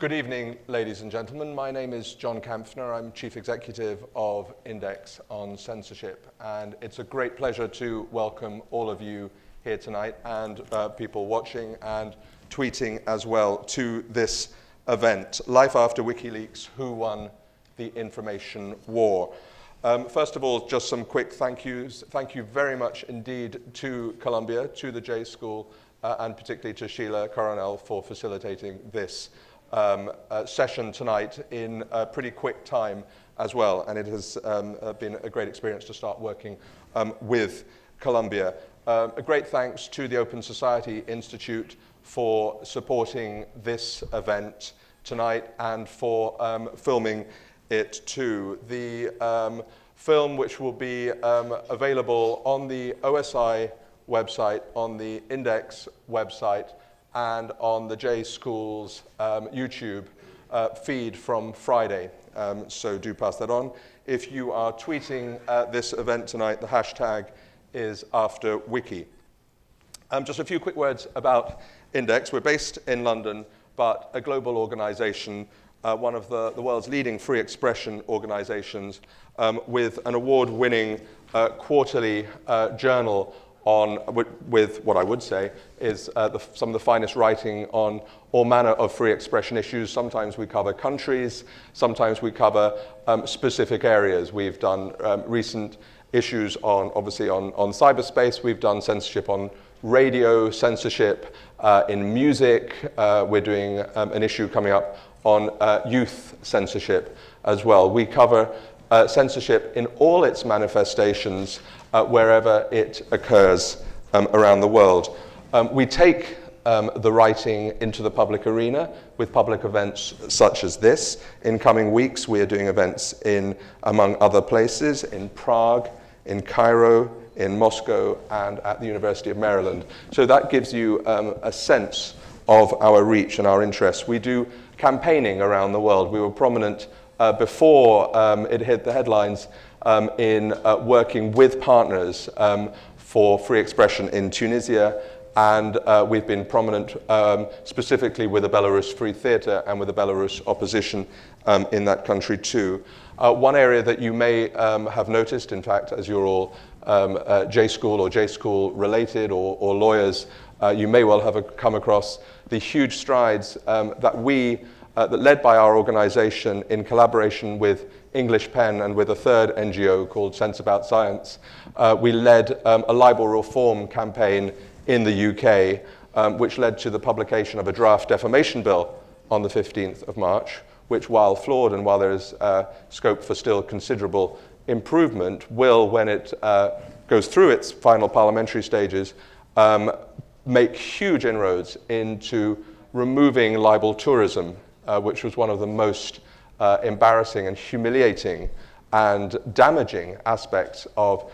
Good evening, ladies and gentlemen. My name is John Kampfner. I'm Chief Executive of Index on Censorship, and it's a great pleasure to welcome all of you here tonight and people watching and tweeting as well to this event, Life After WikiLeaks, Who Won the Information War? First of all, just some quick thank yous. Thank you very much indeed to Columbia, to the J School, and particularly to Sheila Coronel for facilitating this session tonight in a pretty quick time as well. And it has been a great experience to start working with Columbia. A great thanks to the Open Society Institute for supporting this event tonight and for filming it too. The film, which will be available on the OSI website, on the Index website, and on the J School's YouTube feed from Friday. So do pass that on. If you are tweeting this event tonight, the hashtag is #AfterWiki. Just a few quick words about Index. We're based in London, but a global organization, one of the world's leading free expression organizations, with an award-winning quarterly journal with what I would say is some of the finest writing on all manner of free expression issues. Sometimes we cover countries, sometimes we cover specific areas. We've done recent issues obviously on cyberspace. We've done censorship on radio, censorship in music. We're doing an issue coming up on youth censorship as well. We cover censorship in all its manifestations wherever it occurs around the world. We take the writing into the public arena with public events such as this. In coming weeks, we are doing events in, among other places, in Prague, in Cairo, in Moscow, and at the University of Maryland. So that gives you a sense of our reach and our interests. We do campaigning around the world. We were prominent before it hit the headlines in working with partners for free expression in Tunisia, and we've been prominent specifically with the Belarus Free Theatre and with the Belarus opposition in that country too. One area that you may have noticed, in fact, as you're all J School or J School related or lawyers, you may well have come across the huge strides that led by our organization in collaboration with English Pen and with a third NGO called Sense About Science. We led a libel reform campaign in the UK, which led to the publication of a draft defamation bill on the 15th of March, which, while flawed and while there is scope for still considerable improvement, will, when it goes through its final parliamentary stages, make huge inroads into removing libel tourism, which was one of the most embarrassing and humiliating and damaging aspects of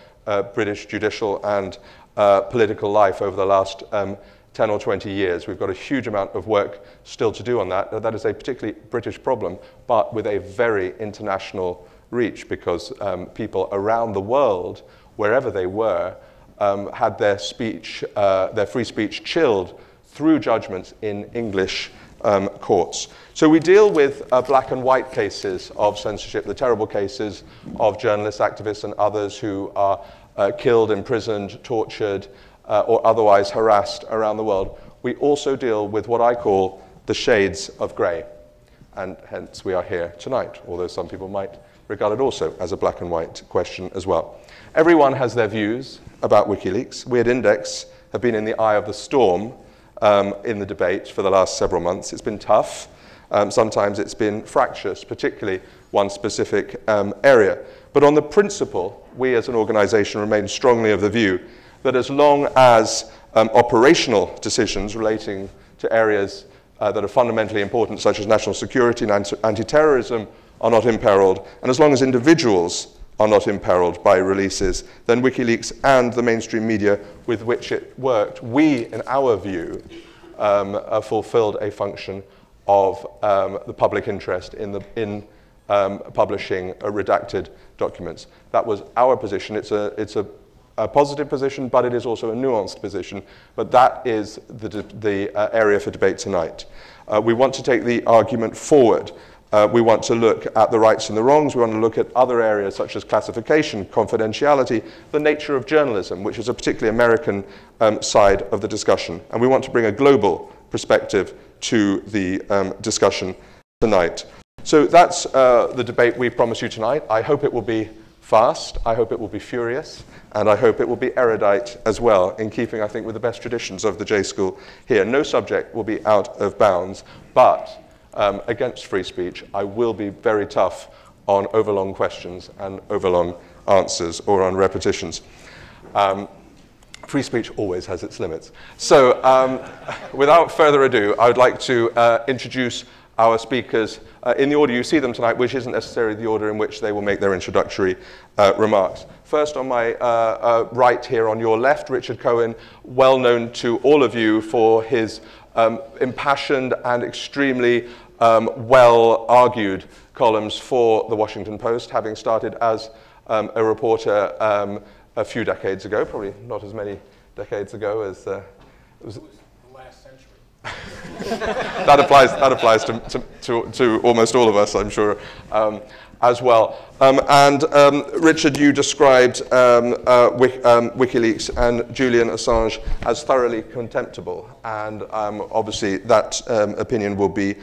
British judicial and political life over the last 10 or 20 years. We've got a huge amount of work still to do on that. That is a particularly British problem, but with a very international reach, because people around the world, wherever they were, had their speech, their free speech chilled through judgments in English courts. So we deal with black and white cases of censorship, the terrible cases of journalists, activists, and others who are killed, imprisoned, tortured, or otherwise harassed around the world. We also deal with what I call the shades of grey, and hence we are here tonight, although some people might regard it also as a black and white question as well. Everyone has their views about WikiLeaks. We at Index have been in the eye of the storm in the debate for the last several months. It's been tough. Sometimes it's been fractious, particularly one specific area. But on the principle, we as an organization remain strongly of the view that as long as operational decisions relating to areas that are fundamentally important, such as national security and anti-terrorism, are not imperiled, and as long as individuals are not imperiled by releases, then WikiLeaks and the mainstream media with which it worked, we, in our view, fulfilled a function of the public interest in publishing redacted documents. That was our position. It's a positive position, but it is also a nuanced position. But that is the area for debate tonight. We want to take the argument forward. We want to look at the rights and the wrongs. We want to look at other areas such as classification, confidentiality, the nature of journalism, which is a particularly American side of the discussion. And we want to bring a global perspective to the discussion tonight. So that's the debate we promise you tonight. I hope it will be fast, I hope it will be furious, and I hope it will be erudite as well, in keeping, I think, with the best traditions of the J School here. No subject will be out of bounds, but against free speech, I will be very tough on overlong questions and overlong answers or on repetitions. Free speech always has its limits. So without further ado, I would like to introduce our speakers in the order you see them tonight, which isn't necessarily the order in which they will make their introductory remarks. First, on my right here, on your left, Richard Cohen, well known to all of you for his impassioned and extremely well-argued columns for The Washington Post, having started as a reporter a few decades ago, probably not as many decades ago as... it was the last century. That applies to almost all of us, I'm sure, as well. Richard, you described WikiLeaks and Julian Assange as thoroughly contemptible, and obviously that opinion will be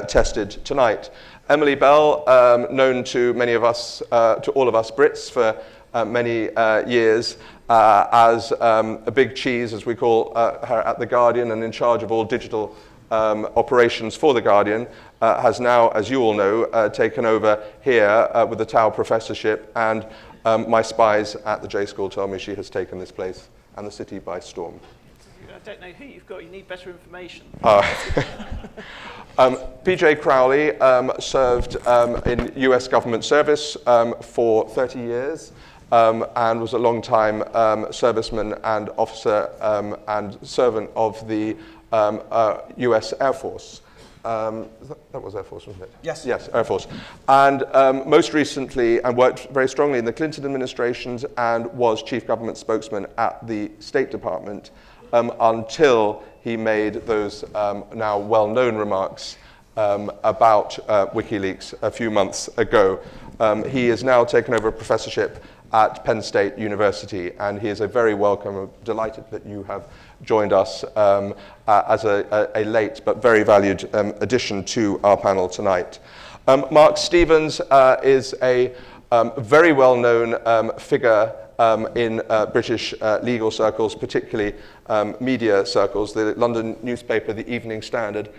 tested tonight. Emily Bell, known to many of us, to all of us Brits for many years, as a big cheese, as we call her at The Guardian, and in charge of all digital operations for The Guardian, has now, as you all know, taken over here with the Tau Professorship, and my spies at the J School tell me she has taken this place and the city by storm. I don't know who you've got, you need better information. PJ Crowley served in US government service for 30 years. And was a long-time serviceman and officer and servant of the US Air Force. That was Air Force, wasn't it? Yes. Yes, Air Force. And most recently, and worked very strongly in the Clinton administrations, and was chief government spokesman at the State Department until he made those now well-known remarks about WikiLeaks a few months ago. He has now taken over a professorship at Penn State University, and he is a very welcome, delighted that you have joined us as a late but very valued addition to our panel tonight. Mark Stevens is a very well-known figure in British legal circles, particularly media circles. The London newspaper, The Evening Standard,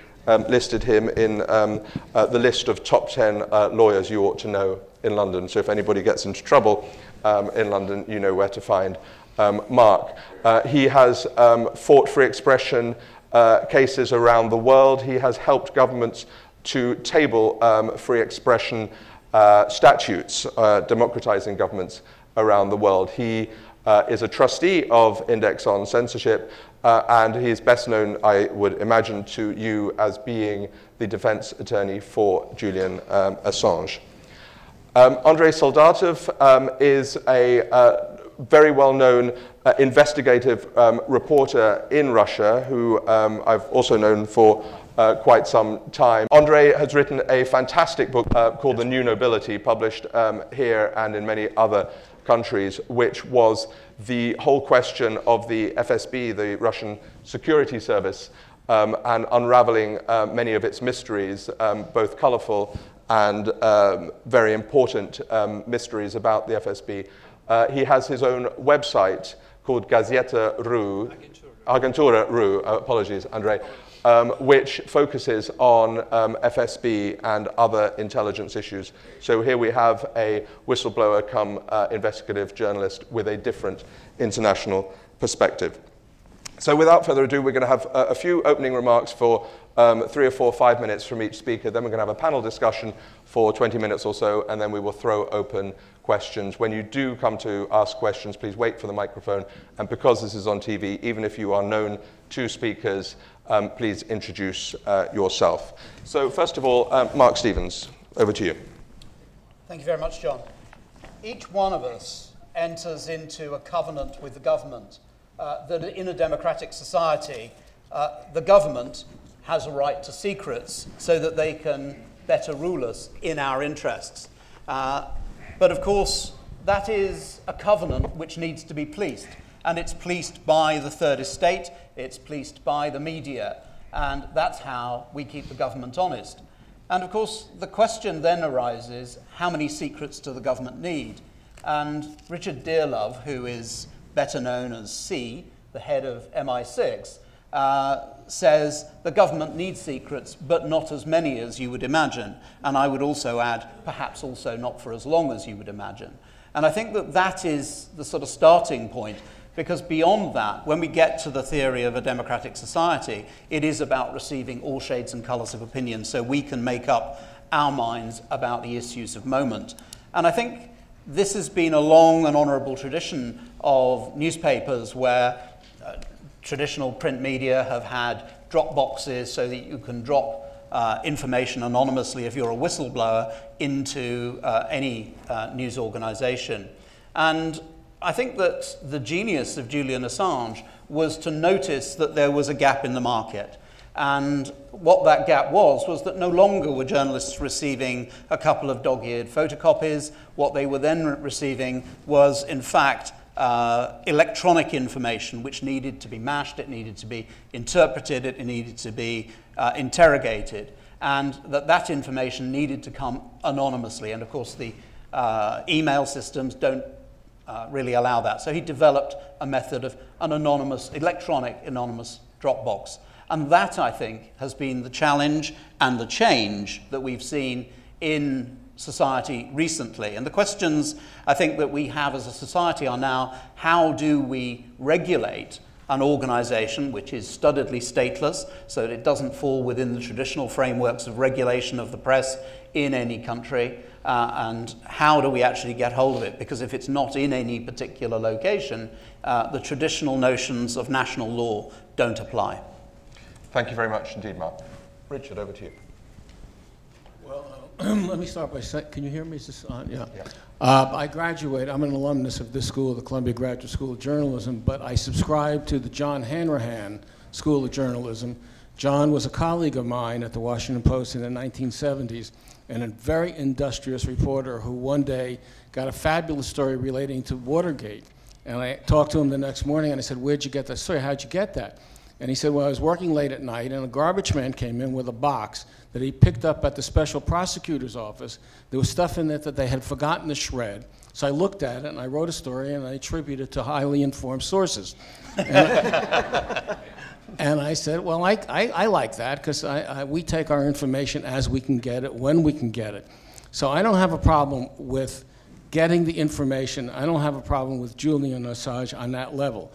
listed him in the list of top 10 lawyers you ought to know in London. So if anybody gets into trouble in London, you know where to find Mark. He has fought free expression cases around the world. He has helped governments to table free expression statutes, democratizing governments around the world. He is a trustee of Index on Censorship, and he is best known, I would imagine, to you as being the defense attorney for Julian Assange. Andrei Soldatov is a very well-known investigative reporter in Russia, who I've also known for quite some time. Andrei has written a fantastic book called The New Nobility, published here and in many other countries, which was the whole question of the FSB, the Russian security service, and unraveling many of its mysteries, both colorful and very important mysteries about the FSB. He has his own website called Agentura.ru, apologies, Andrei, which focuses on FSB and other intelligence issues. So here we have a whistleblower come investigative journalist with a different international perspective. So without further ado, we're going to have a few opening remarks for 3 or 4, 5 minutes from each speaker. Then we're going to have a panel discussion for 20 minutes or so, and then we will throw open questions. When you do come to ask questions, please wait for the microphone. And because this is on TV, even if you are known to speakers, please introduce yourself. So first of all, Mark Stevens, over to you. Thank you very much, John. Each one of us enters into a covenant with the government that in a democratic society, the government has a right to secrets so that they can better rule us in our interests. But of course, that is a covenant which needs to be policed. And it's policed by the third estate, it's policed by the media, and that's how we keep the government honest. And of course, the question then arises, how many secrets do the government need? And Richard Dearlove, who is better known as C, the head of MI6, says the government needs secrets, but not as many as you would imagine. And I would also add, perhaps also not for as long as you would imagine. And I think that that is the sort of starting point, because beyond that, when we get to the theory of a democratic society, it is about receiving all shades and colours of opinion so we can make up our minds about the issues of moment. And I think this has been a long and honourable tradition of newspapers where traditional print media have had drop boxes so that you can drop information anonymously if you're a whistleblower into any news organisation. And I think that the genius of Julian Assange was to notice that there was a gap in the market. And what that gap was that no longer were journalists receiving a couple of dog-eared photocopies. What they were then receiving was, in fact, electronic information which needed to be mashed, it needed to be interpreted, it needed to be interrogated, and that information needed to come anonymously. And of course, the email systems don't really allow that. So he developed a method of an anonymous, electronic anonymous Dropbox. And that, I think, has been the challenge and the change that we've seen in society recently. And the questions I think that we have as a society are now, how do we regulate an organisation which is studiedly stateless so that it doesn't fall within the traditional frameworks of regulation of the press in any country, and how do we actually get hold of it? Because if it's not in any particular location, the traditional notions of national law don't apply. Thank you very much indeed, Mark. Richard, over to you. Well, let me start by saying, can you hear me? Is this on? Yeah. I graduated, I'm an alumnus of this school, the Columbia Graduate School of Journalism, but I subscribe to the John Hanrahan School of Journalism. John was a colleague of mine at the Washington Post in the 1970s, and a very industrious reporter who one day got a fabulous story relating to Watergate. And I talked to him the next morning and I said, where'd you get that story? How'd you get that? And he said, well, I was working late at night and a garbage man came in with a box that he picked up at the special prosecutor's office. There was stuff in it that they had forgotten to shred. So I looked at it and I wrote a story and I attributed it to highly informed sources. And I said, well, I like that because we take our information as we can get it, when we can get it. So I don't have a problem with getting the information. I don't have a problem with Julian Assange on that level.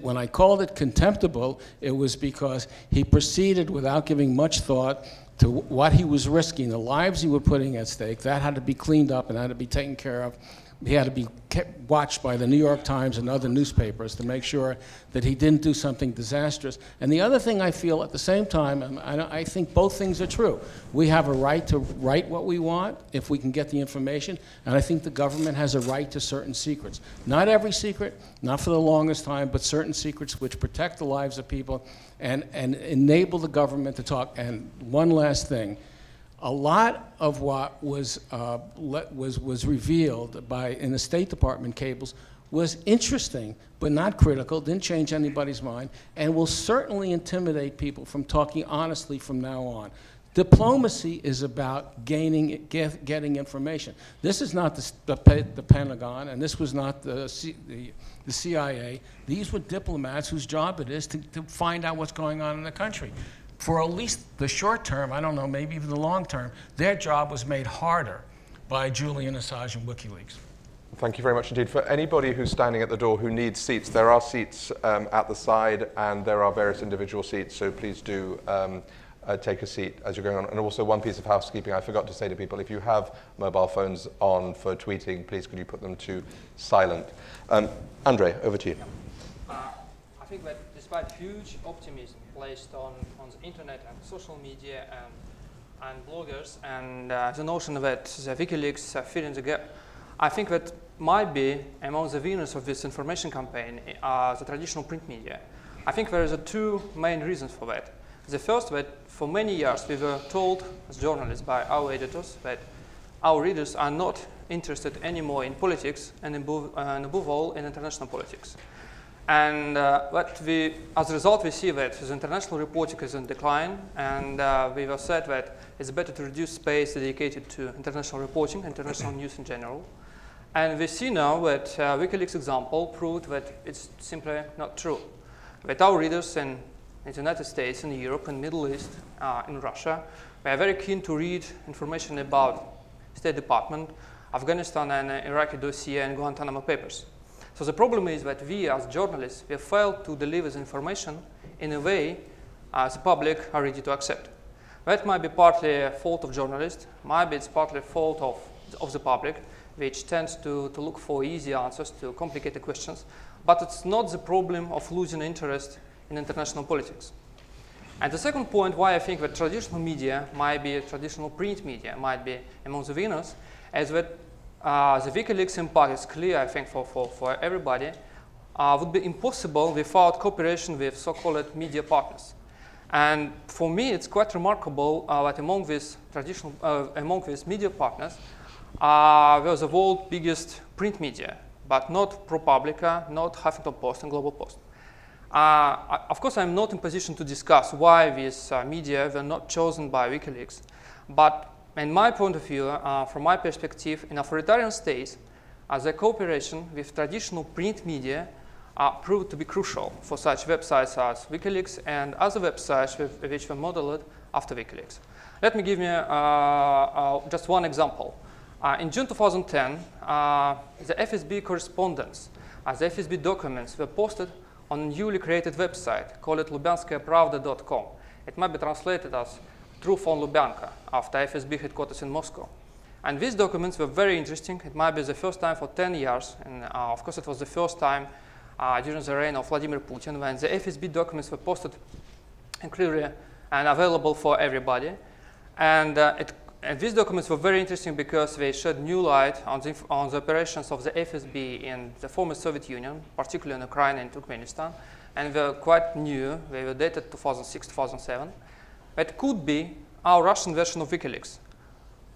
When I called it contemptible, it was because he proceeded without giving much thought to what he was risking, the lives he was putting at stake. That had to be cleaned up and had to be taken care of. He had to be watched by the New York Times and other newspapers to make sure that he didn't do something disastrous. And the other thing I feel at the same time, and I think both things are true. We have a right to write what we want if we can get the information, and I think the government has a right to certain secrets. Not every secret, not for the longest time, but certain secrets which protect the lives of people and enable the government to talk. And one last thing. A lot of what was revealed in the State Department cables was interesting, but not critical, didn't change anybody's mind, and will certainly intimidate people from talking honestly from now on. Diplomacy is about getting information. This is not the Pentagon, and this was not the CIA. These were diplomats whose job it is to find out what's going on in the country. For at least the short term, I don't know, maybe even the long term, their job was made harder by Julian Assange and WikiLeaks. Thank you very much indeed. For anybody who's standing at the door who needs seats, there are seats at the side and there are various individual seats, so please do take a seat as you're going on. And also one piece of housekeeping I forgot to say to people, if you have mobile phones on for tweeting, please could you put them to silent. Andrei, over to you. I think that despite huge optimism placed on the internet and social media and bloggers and the notion that the WikiLeaks are filling the gap, I think that might be among the winners of this information campaign the traditional print media. I think there are two main reasons for that. The first, that for many years we were told as journalists by our editors that our readers are not interested anymore in politics and above all in international politics. And as a result, we see that the international reporting is in decline, and we were said that it's better to reduce space dedicated to international reporting, international news in general. And we see now that WikiLeaks example proved that it's simply not true. That our readers in the United States, in Europe, in the Middle East, in Russia, they are very keen to read information about State Department, Afghanistan and Iraqi dossier and Guantanamo papers. So the problem is that we as journalists, we failed to deliver the information in a way the public are ready to accept. That might be partly a fault of journalists, maybe it's partly a fault of the public, which tends to look for easy answers to complicated questions, but it's not the problem of losing interest in international politics. And the second point why I think that traditional media might be, traditional print media might be among the winners, is that the WikiLeaks impact is clear, I think, for everybody, would be impossible without cooperation with so-called media partners. And for me, it's quite remarkable that among these media partners, we're the world's biggest print media, but not ProPublica, not Huffington Post and Global Post. Of course, I'm not in position to discuss why these media were not chosen by WikiLeaks, but in my point of view, from my perspective, in authoritarian states, the cooperation with traditional print media proved to be crucial for such websites as WikiLeaks and other websites which were modeled after WikiLeaks. Let me give you just one example. In June 2010, the FSB correspondence, the FSB documents were posted on a newly created website called lubyanskayapravda.com. It might be translated as Truth on Lubyanka, after FSB headquarters in Moscow. And these documents were very interesting. It might be the first time for 10 years, and of course it was the first time during the reign of Vladimir Putin when the FSB documents were posted and clearly and available for everybody. And these documents were very interesting because they shed new light on the operations of the FSB in the former Soviet Union, particularly in Ukraine and Turkmenistan, and they were quite new. They were dated 2006, 2007. It could be our Russian version of WikiLeaks,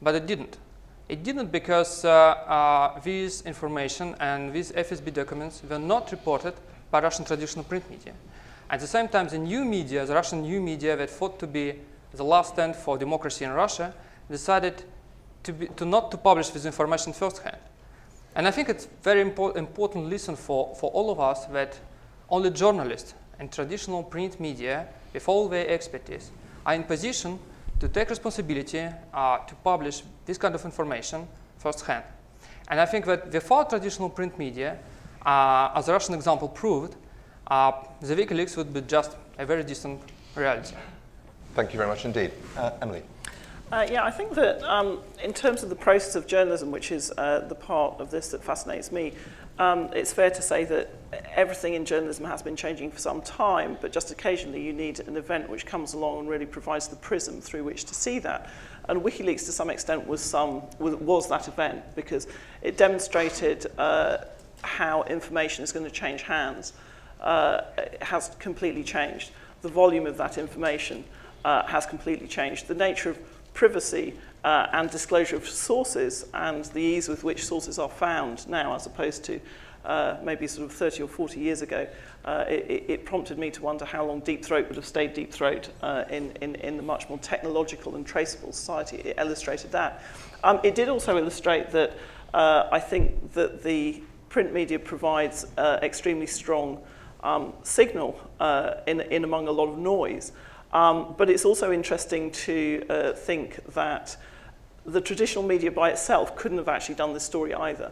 but it didn't. It didn't because this information and these FSB documents were not reported by Russian traditional print media. At the same time, the new media, the Russian new media that thought to be the last stand for democracy in Russia, decided not to publish this information firsthand. And I think it's very important lesson for all of us that only journalists and traditional print media, with all their expertise, are in position to take responsibility to publish this kind of information firsthand. And I think that without traditional print media, as the Russian example proved, the WikiLeaks would be just a very distant reality. Thank you very much indeed. Emily. Yeah, I think that in terms of the process of journalism, which is the part of this that fascinates me, it's fair to say that everything in journalism has been changing for some time, but just occasionally you need an event which comes along and really provides the prism through which to see that. And WikiLeaks, to some extent, was that event because it demonstrated how information is going to change hands. It has completely changed. The volume of that information has completely changed. The nature of privacy and disclosure of sources and the ease with which sources are found now as opposed to maybe sort of 30 or 40 years ago, it prompted me to wonder how long Deep Throat would have stayed Deep Throat in the much more technological and traceable society. It illustrated that. It did also illustrate that I think that the print media provides extremely strong signal in among a lot of noise. But it's also interesting to think that the traditional media by itself couldn't have actually done this story either.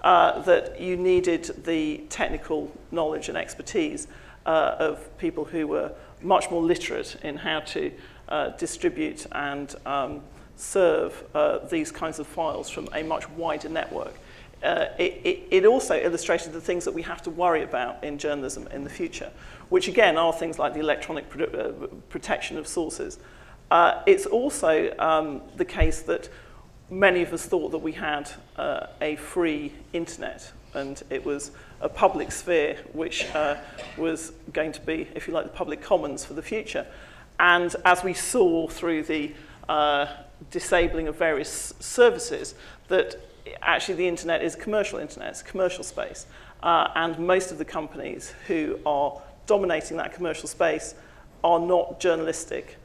That you needed the technical knowledge and expertise of people who were much more literate in how to distribute and serve these kinds of files from a much wider network. It also illustrated the things that we have to worry about in journalism in the future, which again are things like the electronic protection of sources. It's also the case that many of us thought that we had a free internet and it was a public sphere which was going to be, if you like, the public commons for the future. And as we saw through the disabling of various services, that actually the internet is commercial internet, it's commercial space. And most of the companies who are dominating that commercial space are not journalistic.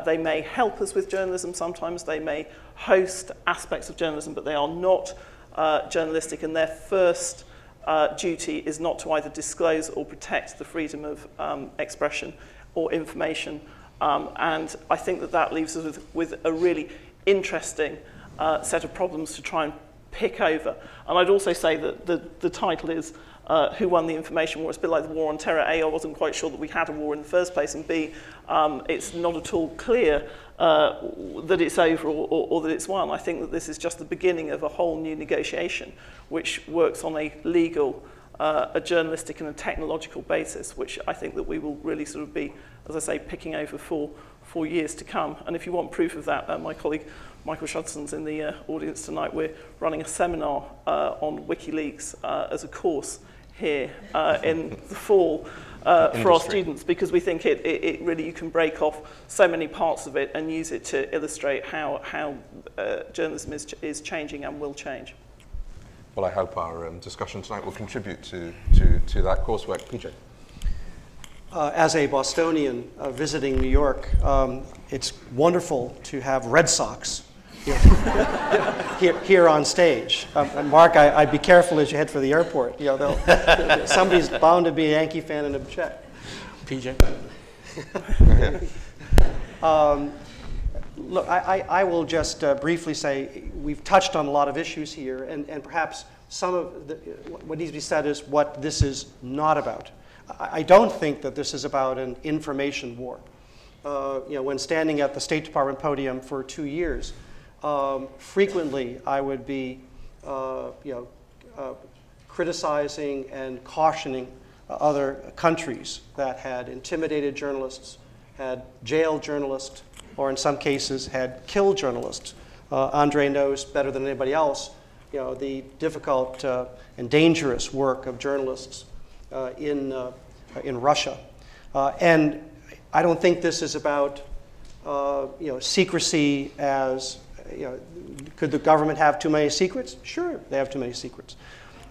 They may help us with journalism sometimes, they may host aspects of journalism, but they are not journalistic, and their first duty is not to either disclose or protect the freedom of expression or information. And I think that that leaves us with a really interesting set of problems to try and pick over. And I'd also say that the title is Who Won the Information War? It's a bit like the War on Terror. A, I wasn't quite sure that we had a war in the first place, and B, it's not at all clear that it's over or that it's won. I think that this is just the beginning of a whole new negotiation which works on a legal, a journalistic and a technological basis, which I think that we will really sort of be, as I say, picking over for years to come. And if you want proof of that, my colleague Michael Shudson's in the audience tonight. We're running a seminar on WikiLeaks as a course here in the fall for our students, because we think it really, you can break off so many parts of it and use it to illustrate how journalism is changing and will change. Well, I hope our discussion tonight will contribute to that coursework. PJ. As a Bostonian visiting New York, it's wonderful to have Red Sox here on stage. And Mark, I'd be careful as you head for the airport. You know, somebody's bound to be a Yankee fan and object. PJ. Look, I will just briefly say we've touched on a lot of issues here, and perhaps some of what needs to be said is what this is not about. I don't think that this is about an information war. You know, when standing at the State Department podium for 2 years, frequently I would be, criticizing and cautioning other countries that had intimidated journalists, had jailed journalists, or in some cases had killed journalists. Andrei knows better than anybody else, you know, the difficult and dangerous work of journalists in Russia. And I don't think this is about secrecy as, could the government have too many secrets? Sure, they have too many secrets.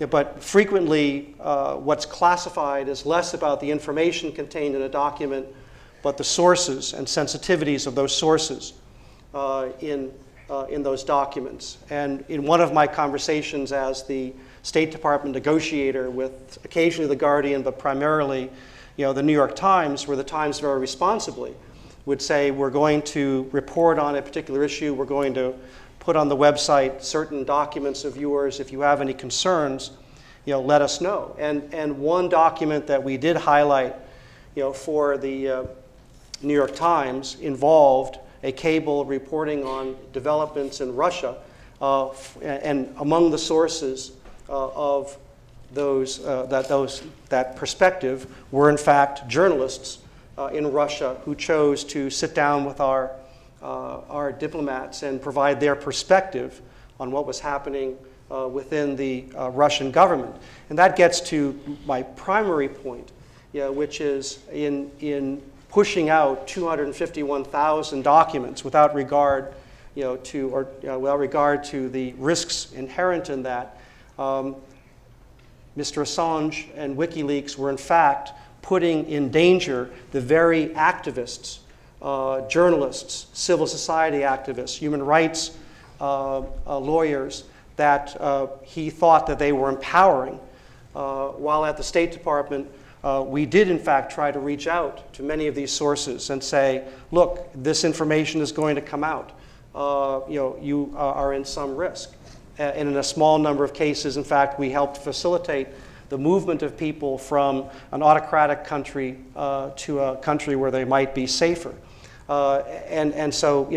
Yeah, but frequently what's classified is less about the information contained in a document, but the sources and sensitivities of those sources in those documents. And in one of my conversations as the State Department negotiator with occasionally The Guardian, but primarily the New York Times, where the Times very responsibly would say, we're going to report on a particular issue, we're going to put on the website certain documents of yours. If you have any concerns, let us know. And one document that we did highlight for the New York Times involved a cable reporting on developments in Russia, and among the sources of those, that perspective were in fact journalists in Russia who chose to sit down with our diplomats and provide their perspective on what was happening within the Russian government. And that gets to my primary point, which is in pushing out 251,000 documents without regard, without regard to the risks inherent in that. Mr. Assange and WikiLeaks were in fact putting in danger the very activists, journalists, civil society activists, human rights lawyers that he thought that they were empowering. While at the State Department, we did in fact try to reach out to many of these sources and say, look, this information is going to come out. You are in some risk. And in a small number of cases, in fact, we helped facilitate the movement of people from an autocratic country to a country where they might be safer. And so,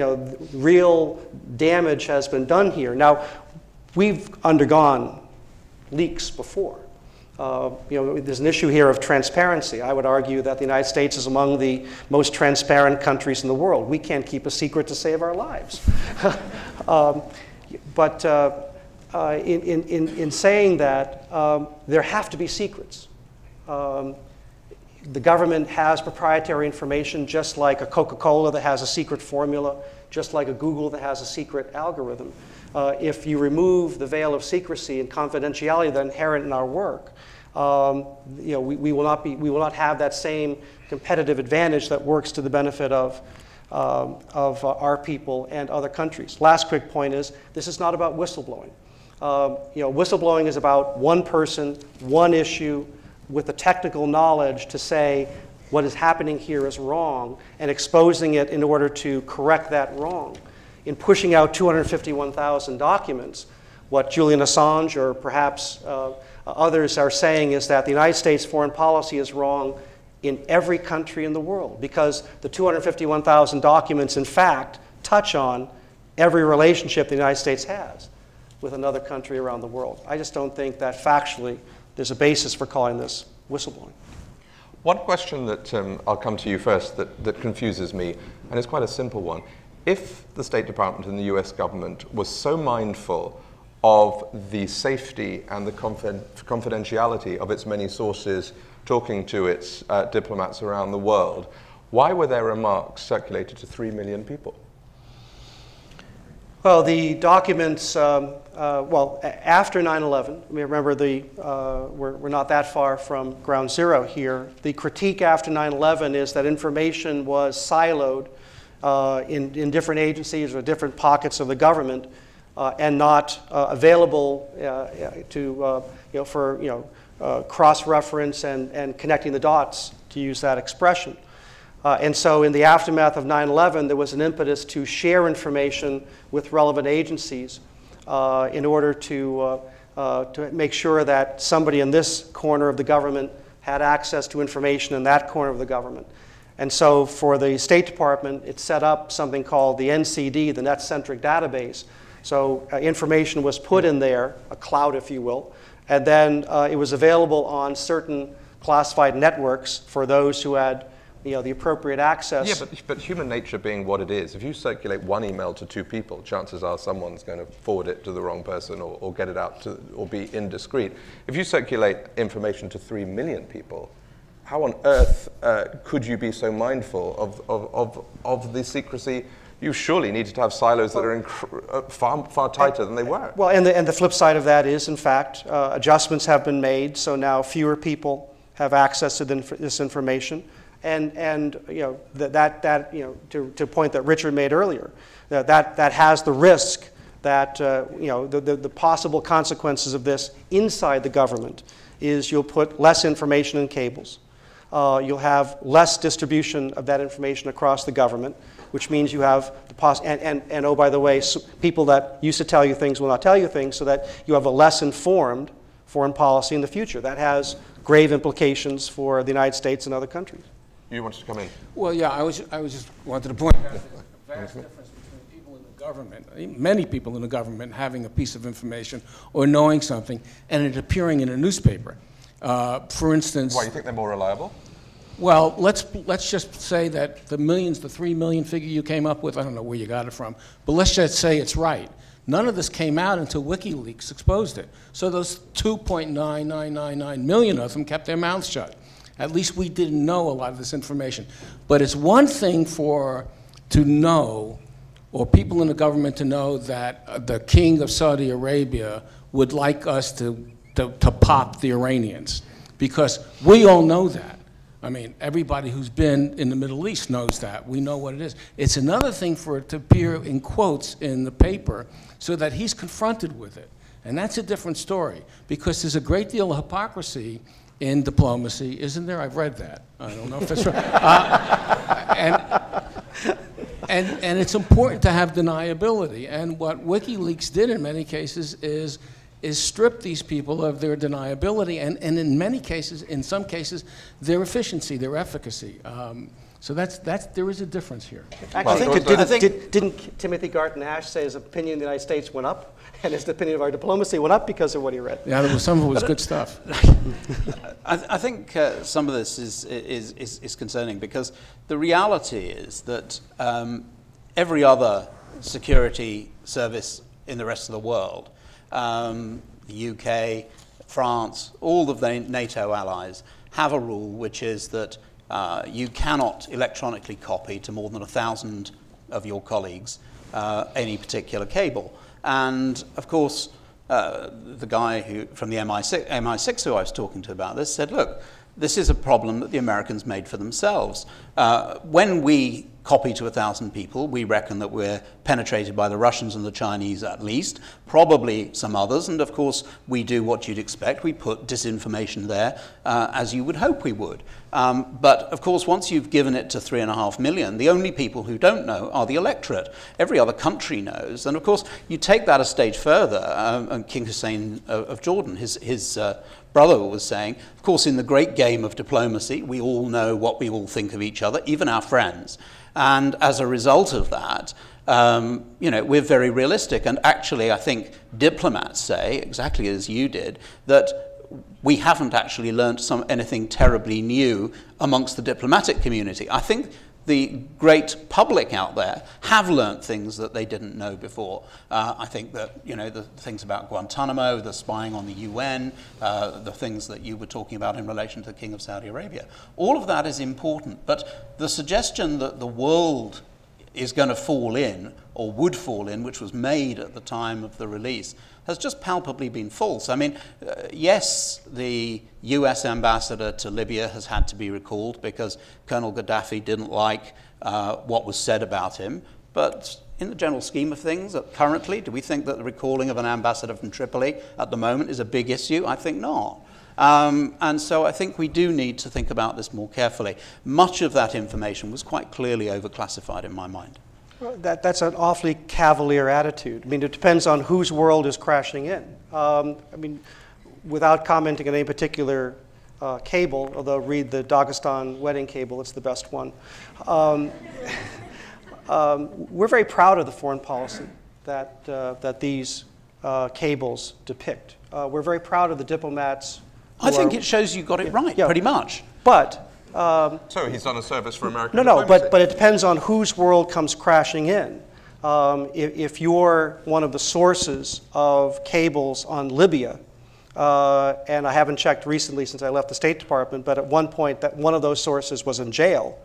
real damage has been done here. Now, we've undergone leaks before. There's an issue here of transparency. I would argue that the United States is among the most transparent countries in the world. We can't keep a secret to save our lives. But in saying that, there have to be secrets. The government has proprietary information, just like a Coca-Cola that has a secret formula, just like a Google that has a secret algorithm. If you remove the veil of secrecy and confidentiality that are inherent in our work, we will not have that same competitive advantage that works to the benefit of our people and other countries. Last quick point is, this is not about whistleblowing. Whistleblowing is about one person, one issue, with the technical knowledge to say what is happening here is wrong and exposing it in order to correct that wrong. In pushing out 251,000 documents, what Julian Assange or perhaps others are saying is that the United States foreign policy is wrong in every country in the world, because the 251,000 documents, in fact, touch on every relationship the United States has with another country around the world. I just don't think that factually there's a basis for calling this whistleblowing. One question that I'll come to you first that confuses me, and it's quite a simple one. If the State Department and the US government was so mindful of the safety and the confidentiality of its many sources talking to its diplomats around the world, why were their remarks circulated to 3 million people? Well, the documents, after 9/11, remember we're not that far from ground zero here. The critique after 9/11 is that information was siloed in different agencies or different pockets of the government and not available for cross-reference and connecting the dots, to use that expression. And so in the aftermath of 9/11, there was an impetus to share information with relevant agencies in order to make sure that somebody in this corner of the government had access to information in that corner of the government. And so for the State Department, it set up something called the NCD, the Net-Centric Database. So information was put in there, a cloud, if you will, and then it was available on certain classified networks for those who had the appropriate access. Yeah, but human nature being what it is, if you circulate one email to 2 people, chances are someone's going to forward it to the wrong person or get it out or be indiscreet. If you circulate information to 3 million people, how on earth could you be so mindful of the secrecy? You surely needed to have silos that are far tighter than they were. Well, and the flip side of that is, in fact, adjustments have been made, so now fewer people have access to this information. And to a point that Richard made earlier, that has the risk that the possible consequences of this inside the government is you'll put less information in cables. You'll have less distribution of that information across the government, which means you have the oh, by the way, people that used to tell you things will not tell you things, so that you have a less informed foreign policy in the future. That has grave implications for the United States and other countries. You wanted to come in? Well, yeah, I was just wanted to point out the vast difference between people in the government, many people in the government, having a piece of information or knowing something and it appearing in a newspaper. For instance, why, you think they're more reliable? Well, let's just say that the 3 million figure you came up with, I don't know where you got it from, but let's just say it's right. None of this came out until WikiLeaks exposed it. So those 2.9999 million of them kept their mouths shut. At least we didn't know a lot of this information. But it's one thing to know, or people in the government to know, that the king of Saudi Arabia would like us to pop the Iranians, because we all know that. I mean, everybody who's been in the Middle East knows that. We know what it is. It's another thing for it to appear in quotes in the paper so that he's confronted with it. And that's a different story, because there's a great deal of hypocrisy in diplomacy, isn't there? I've read that. I don't know if that's right. And it's important to have deniability. And what WikiLeaks did in many cases is strip these people of their deniability, and in many cases, in some cases, their efficiency, their efficacy. So there is a difference here. Actually, didn't Timothy Garton Ash say his opinion of the United States went up, and his opinion of our diplomacy went up because of what he read? Yeah, some of it was good stuff. I think some of this is concerning, because the reality is that every other security service in the rest of the world, the UK, France, all of the NATO allies, have a rule which is that you cannot electronically copy to more than 1,000 of your colleagues any particular cable. And of course, the guy from the MI6 who I was talking to about this said, look, this is a problem that the Americans made for themselves. When we copy to 1,000 people, we reckon that we're penetrated by the Russians and the Chinese at least, probably some others, and of course we do what you'd expect. We put disinformation there, as you would hope we would. But of course, once you've given it to 3.5 million, the only people who don't know are the electorate. Every other country knows. And of course, you take that a stage further, and King Hussein of Jordan, his brother was saying, of course, in the great game of diplomacy, we all know what we all think of each other, even our friends. And as a result of that, we're very realistic. And actually, I think diplomats say, exactly as you did, that we haven't actually learnt anything terribly new amongst the diplomatic community. I think the great public out there have learnt things that they didn't know before. I think that, the things about Guantanamo, the spying on the UN, the things that you were talking about in relation to the King of Saudi Arabia, all of that is important. But the suggestion that the world is going to fall in, or would fall in, which was made at the time of the release, has just palpably been false. I mean, yes, the US ambassador to Libya has had to be recalled because Colonel Gaddafi didn't like what was said about him, but in the general scheme of things, currently, do we think that the recalling of an ambassador from Tripoli at the moment is a big issue? I think not. And so I think we do need to think about this more carefully. Much of that information was quite clearly overclassified in my mind. Well, that's an awfully cavalier attitude. I mean, it depends on whose world is crashing in. I mean, without commenting on any particular cable, although read the Dagestan wedding cable, it's the best one. We're very proud of the foreign policy that these cables depict. We're very proud of the diplomats. I think it shows you got it right, pretty much. But so he's done a service for American No, diplomacy. but it depends on whose world comes crashing in. If you're one of the sources of cables on Libya, and I haven't checked recently since I left the State Department, but at one point that one of those sources was in jail,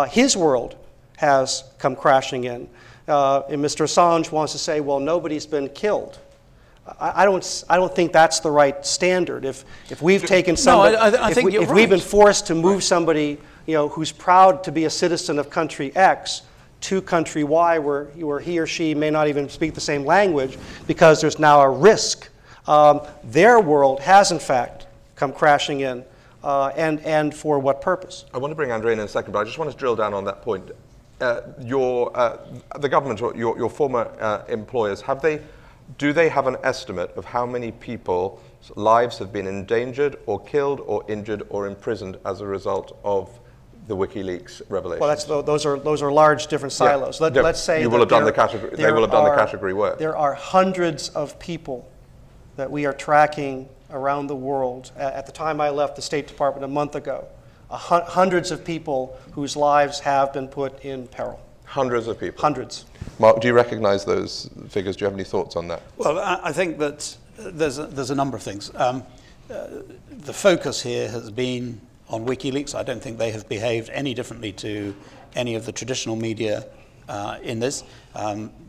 his world has come crashing in. And Mr. Assange wants to say, well, nobody's been killed. I don't think that's the right standard. If we've taken somebody, if we've been forced to move somebody, who's proud to be a citizen of country X to country Y, where he or she may not even speak the same language, because there's now a risk, their world has in fact come crashing in, and for what purpose? I want to bring Andrei in a second, but I just want to drill down on that point. The government, or your former employers, do they have an estimate of how many people's lives have been endangered or killed or injured or imprisoned as a result of the WikiLeaks revelations? Well, those are large different silos. Yeah. Let's say you will have done the category. They will have done the category work. There are hundreds of people that we are tracking around the world. At the time I left the State Department a month ago, hundreds of people whose lives have been put in peril. Hundreds of people? Hundreds. Mark, do you recognize those figures? Do you have any thoughts on that? Well, I think that there's a number of things. The focus here has been on WikiLeaks. I don't think they have behaved any differently to any of the traditional media in this.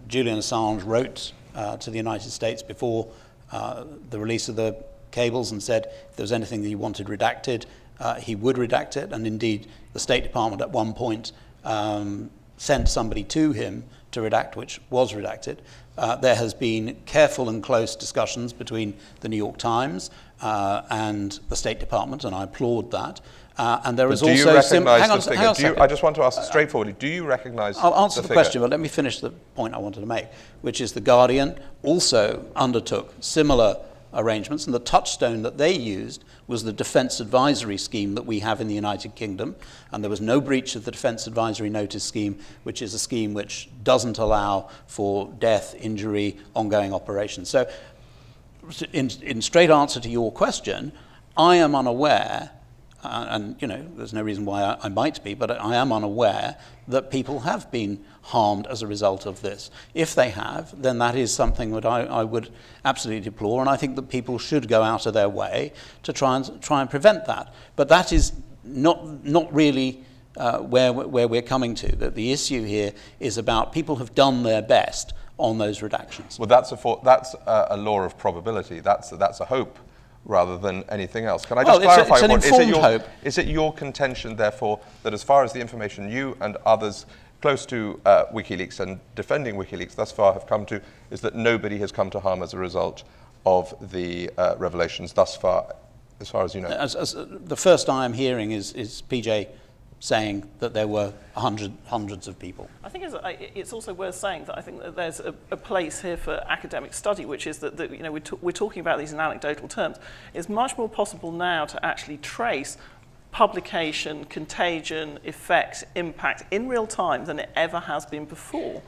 Julian Assange wrote to the United States before the release of the cables and said if there was anything that he wanted redacted, he would redact it. And indeed, the State Department at one point sent somebody to him to redact, which was redacted. There has been careful and close discussions between the New York Times and the State Department, and I applaud that. And there is also... Do you recognize the figure? Hang on a second. I just want to ask straightforwardly, do you recognize I'll answer the figure? question, but let me finish the point I wanted to make, which is The Guardian also undertook similar arrangements, and the touchstone that they used was the Defence Advisory Scheme that we have in the United Kingdom, and there was no breach of the Defence Advisory Notice Scheme, which is a scheme which doesn't allow for death, injury, ongoing operations. So in straight answer to your question, I am unaware and you know, there's no reason why I might be, but I am unaware that people have been harmed as a result of this. If they have, then that is something that I would absolutely deplore, and I think that people should go out of their way to try and prevent that. But that is not really where we're coming to. That the issue here is about people have done their best on those redactions. Well, that's a law of probability. That's a hope rather than anything else. Can I just clarify? It's an informed hope. Is it your contention, therefore, that as far as the information you and others close to WikiLeaks and defending WikiLeaks thus far have come to, is that nobody has come to harm as a result of the revelations thus far, as far as you know? As the first I am hearing is PJ saying that there were hundreds of people. I think it's also worth saying that I think that there's a place here for academic study, which is that you know, we're talking about these in anecdotal terms. It's much more possible now to actually trace publication, contagion, effect, impact in real time than it ever has been before.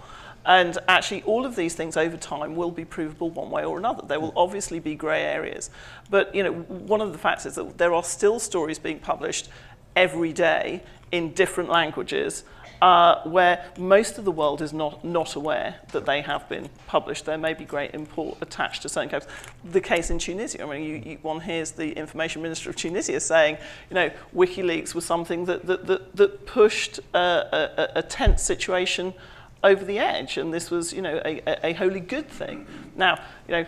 And actually, all of these things over time will be provable one way or another. There will obviously be grey areas. But you know, one of the facts is that there are still stories being published every day in different languages where most of the world is not aware that they have been published. There may be great import attached to certain cases. The case in Tunisia, I mean, one hears the information minister of Tunisia saying, you know, WikiLeaks was something that pushed a tense situation over the edge, and this was, you know, a wholly good thing. Now, you know,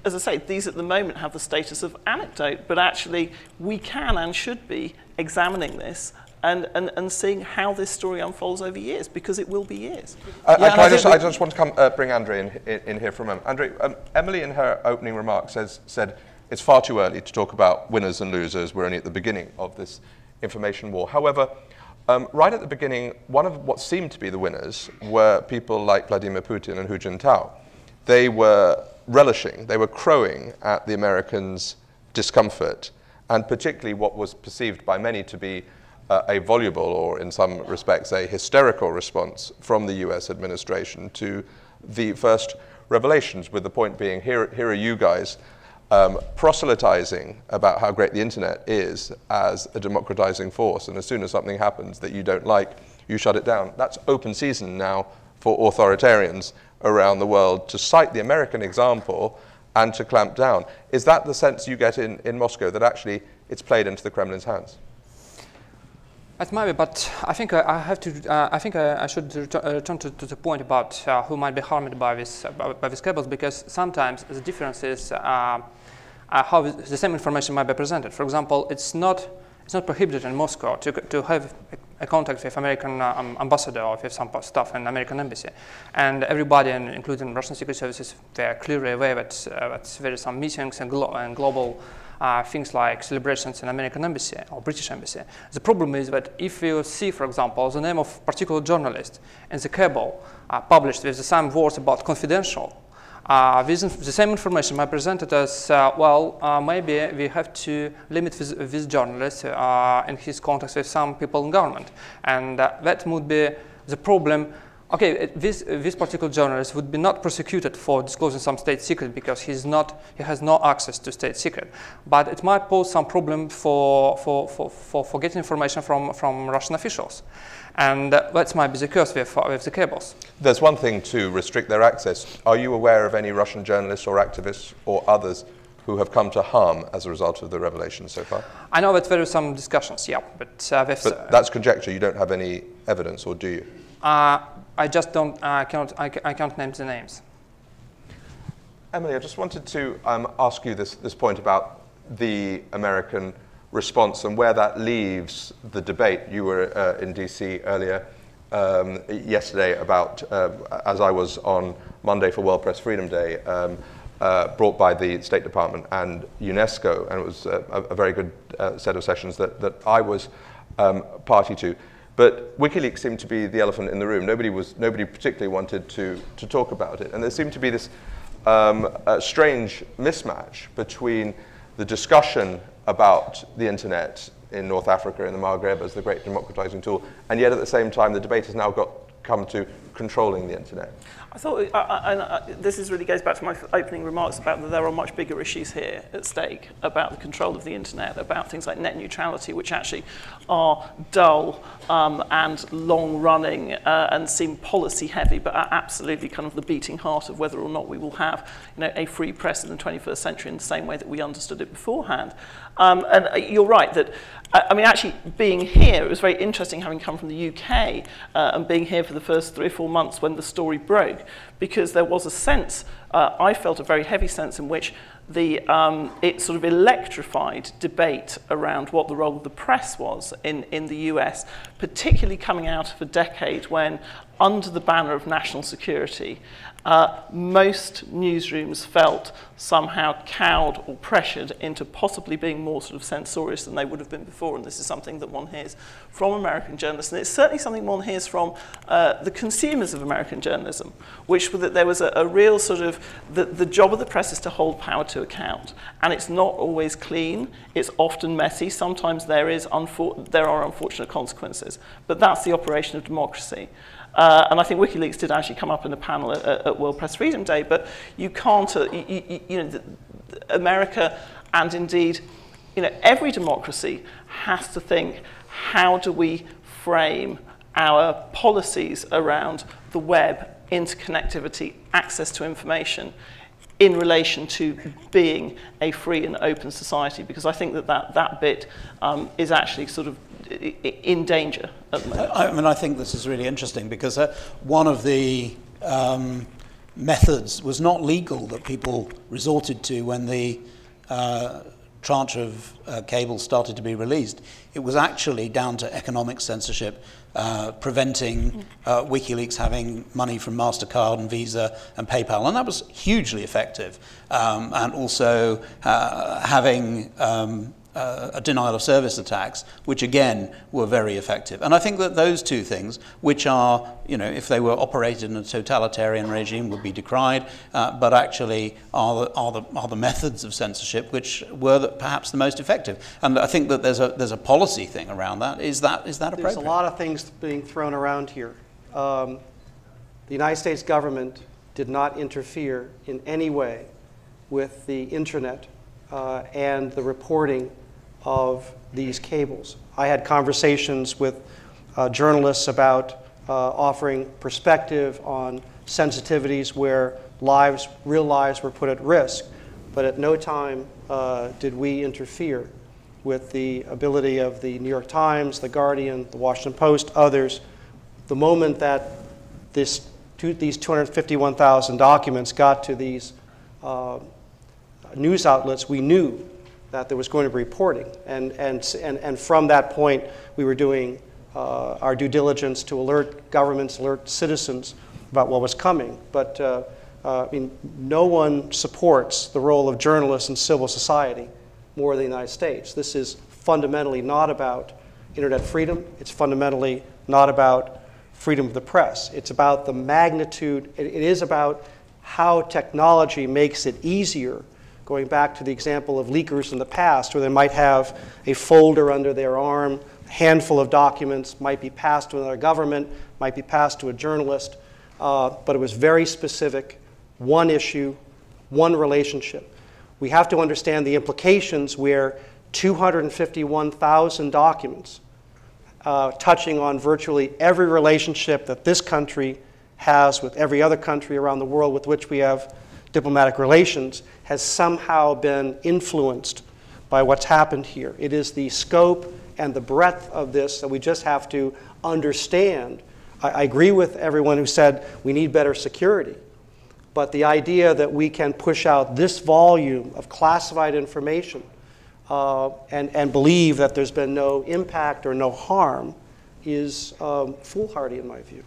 as I say, these at the moment have the status of anecdote, but actually we can and should be examining this and seeing how this story unfolds over years, because it will be years. I just want to bring Andrei in here for a moment. Andrei, Emily in her opening remarks said it's far too early to talk about winners and losers. We're only at the beginning of this information war. However, right at the beginning, one of what seemed to be the winners were people like Vladimir Putin and Hu Jintao. They were relishing, they were crowing at the Americans' discomfort, and particularly what was perceived by many to be a voluble, or in some respects a hysterical response from the US administration to the first revelations, with the point being, here are you guys proselytizing about how great the internet is as a democratizing force, and as soon as something happens that you don't like, you shut it down. That's open season now for authoritarians around the world to cite the American example and to clamp down. Is that the sense you get in Moscow, that actually it's played into the Kremlin's hands? It might be, but I think I should return to the point about who might be harmed by these cables, because sometimes the difference is how the same information might be presented. For example, it's not prohibited in Moscow to have a contact with American ambassador or with some staff in American embassy, and everybody, including Russian secret services, they are clearly aware that there are some meetings and global things like celebrations in American embassy or British embassy. The problem is that if you see, for example, the name of a particular journalist in the cable published with the same words about confidential, the same information might be presented as, maybe we have to limit this journalist in his contacts with some people in government. And that would be the problem. Okay, this particular journalist would be not prosecuted for disclosing some state secret because he has no access to state secret. But it might pose some problem for getting information from Russian officials. And that might be the case with the cables. There's one thing to restrict their access. Are you aware of any Russian journalists or activists or others who have come to harm as a result of the revelations so far? I know that there are some discussions, yeah. But that's conjecture. You don't have any evidence, or do you? I just don't. I can't name the names. Emily, I just wanted to ask you this point about the American response and where that leaves the debate. You were in DC earlier yesterday about, as I was on Monday for World Press Freedom Day, brought by the State Department and UNESCO, and it was a very good set of sessions that I was party to. But WikiLeaks seemed to be the elephant in the room. Nobody particularly wanted to talk about it. And there seemed to be this strange mismatch between the discussion about the internet in North Africa and the Maghreb as the great democratizing tool, and yet at the same time the debate has now come to controlling the internet. I thought, this really goes back to my opening remarks about that there are much bigger issues here at stake about the control of the internet, about things like net neutrality, which actually are dull and long-running and seem policy-heavy, but are absolutely kind of the beating heart of whether or not we will have, you know, a free press in the 21st century in the same way that we understood it beforehand. And you're right that, I mean, actually being here, it was very interesting having come from the UK and being here for the first 3 or 4 months when the story broke, because there was a sense, I felt a very heavy sense in which it sort of electrified debate around what the role of the press was in the US, particularly coming out of a decade when, under the banner of national security, most newsrooms felt somehow cowed or pressured into possibly being more sort of censorious than they would have been before. And this is something that one hears from American journalists. And it's certainly something one hears from the consumers of American journalism, which was that there was a real sort of, the job of the press is to hold power to account. And it's not always clean. It's often messy. Sometimes there are unfortunate consequences. But that's the operation of democracy. And I think WikiLeaks did actually come up in a panel at World Press Freedom Day, but you can't, you know, America and indeed, you know, every democracy has to think, how do we frame our policies around the web, interconnectivity, access to information in relation to being a free and open society? Because I think that bit is actually sort of in danger at the moment. I mean, I think this is really interesting because one of the methods was not legal that people resorted to when the tranche of cable started to be released. It was actually down to economic censorship, preventing WikiLeaks having money from MasterCard and Visa and PayPal, and that was hugely effective. And also having a denial of service attacks, which again were very effective. And I think that those two things, which are, you know, if they were operated in a totalitarian regime, would be decried, but actually are the methods of censorship which were perhaps the most effective. And I think that there's a policy thing around that. Is that appropriate? There's a lot of things being thrown around here. The United States government did not interfere in any way with the internet and the reporting of these cables. I had conversations with journalists about offering perspective on sensitivities where real lives were put at risk, but at no time did we interfere with the ability of the New York Times, the Guardian, the Washington Post, others. The moment that these 251,000 documents got to these news outlets, we knew that there was going to be reporting. And from that point, we were doing our due diligence to alert governments, alert citizens about what was coming. But I mean, no one supports the role of journalists in civil society more than the United States. This is fundamentally not about internet freedom. It's fundamentally not about freedom of the press. It's about the magnitude. It is about how technology makes it easier, going back to the example of leakers in the past, where they might have a folder under their arm, a handful of documents, might be passed to another government, might be passed to a journalist, but it was very specific, one issue, one relationship. We have to understand the implications where 251,000 documents touching on virtually every relationship that this country has with every other country around the world with which we have diplomatic relations has somehow been influenced by what's happened here. It is the scope and the breadth of this that we just have to understand. I agree with everyone who said we need better security, but the idea that we can push out this volume of classified information and believe that there's been no impact or no harm is foolhardy in my view.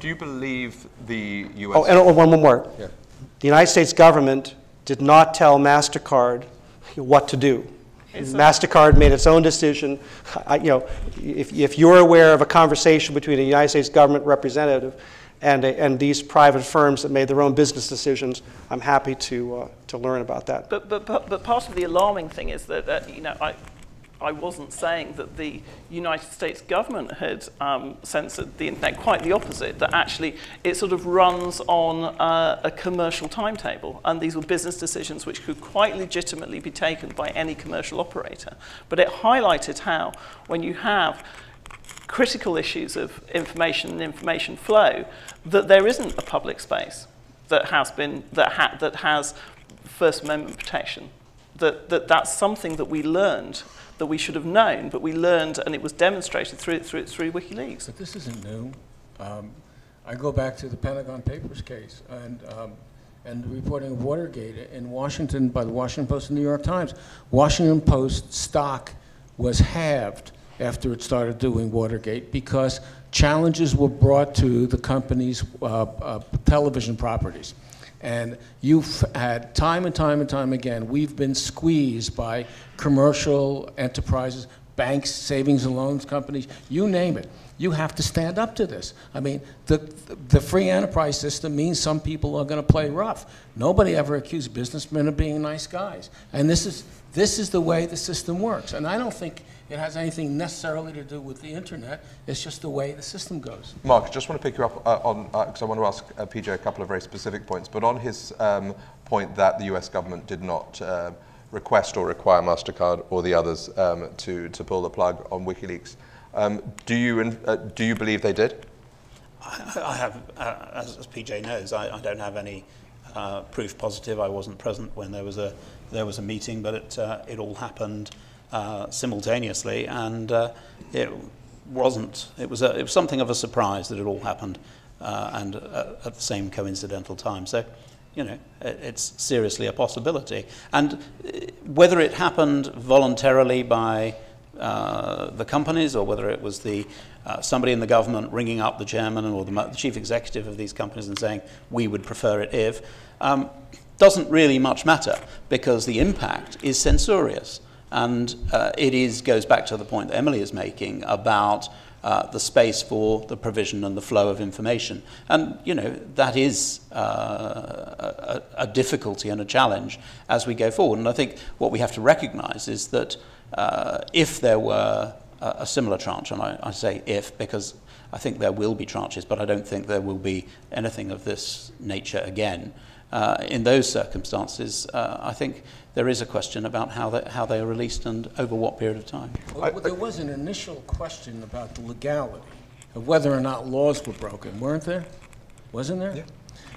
Do you believe the U.S. Oh, and one more. Yeah. The United States government did not tell MasterCard what to do. MasterCard made its own decision. You know, if you're aware of a conversation between a United States government representative and these private firms that made their own business decisions, I'm happy to learn about that. But part of the alarming thing is that you know, I wasn't saying that the United States government had censored the internet, quite the opposite, that actually it sort of runs on a commercial timetable, and these were business decisions which could quite legitimately be taken by any commercial operator. But it highlighted how, when you have critical issues of information and information flow, that there isn't a public space that has First Amendment protection. That's something that we learned, that we should have known, but we learned, and it was demonstrated through WikiLeaks. But this isn't new. I go back to the Pentagon Papers case and the reporting of Watergate in Washington by the Washington Post and New York Times. Washington Post stock was halved after it started doing Watergate because challenges were brought to the company's television properties. And you've had time and time and time again, we've been squeezed by commercial enterprises, banks, savings and loans companies, you name it. You have to stand up to this. I mean, the free enterprise system means some people are going to play rough. Nobody ever accused businessmen of being nice guys. And this is the way the system works. And I don't think it has anything necessarily to do with the internet. It's just the way the system goes. Mark, I just want to pick you up on, because I want to ask PJ a couple of very specific points, but on his point that the US government did not request or require MasterCard or the others to pull the plug on WikiLeaks, do you believe they did? I have, as PJ knows, I don't have any proof positive. I wasn't present when there was a meeting, but it all happened simultaneously, and it was something of a surprise that it all happened and at the same coincidental time. So, you know, it's seriously a possibility. And whether it happened voluntarily by the companies, or whether it was somebody in the government ringing up the chairman or the chief executive of these companies and saying, we would prefer it if, doesn't really much matter, because the impact is censorious. And it goes back to the point that Emily is making about the space for the provision and the flow of information. And, you know, that is a difficulty and a challenge as we go forward. And I think what we have to recognize is that if there were a similar tranche, and I say if because I think there will be tranches, but I don't think there will be anything of this nature again. In those circumstances, I think there is a question about how they are released and over what period of time. Well, there was an initial question about the legality of whether or not laws were broken, weren't there? Wasn't there? Yeah.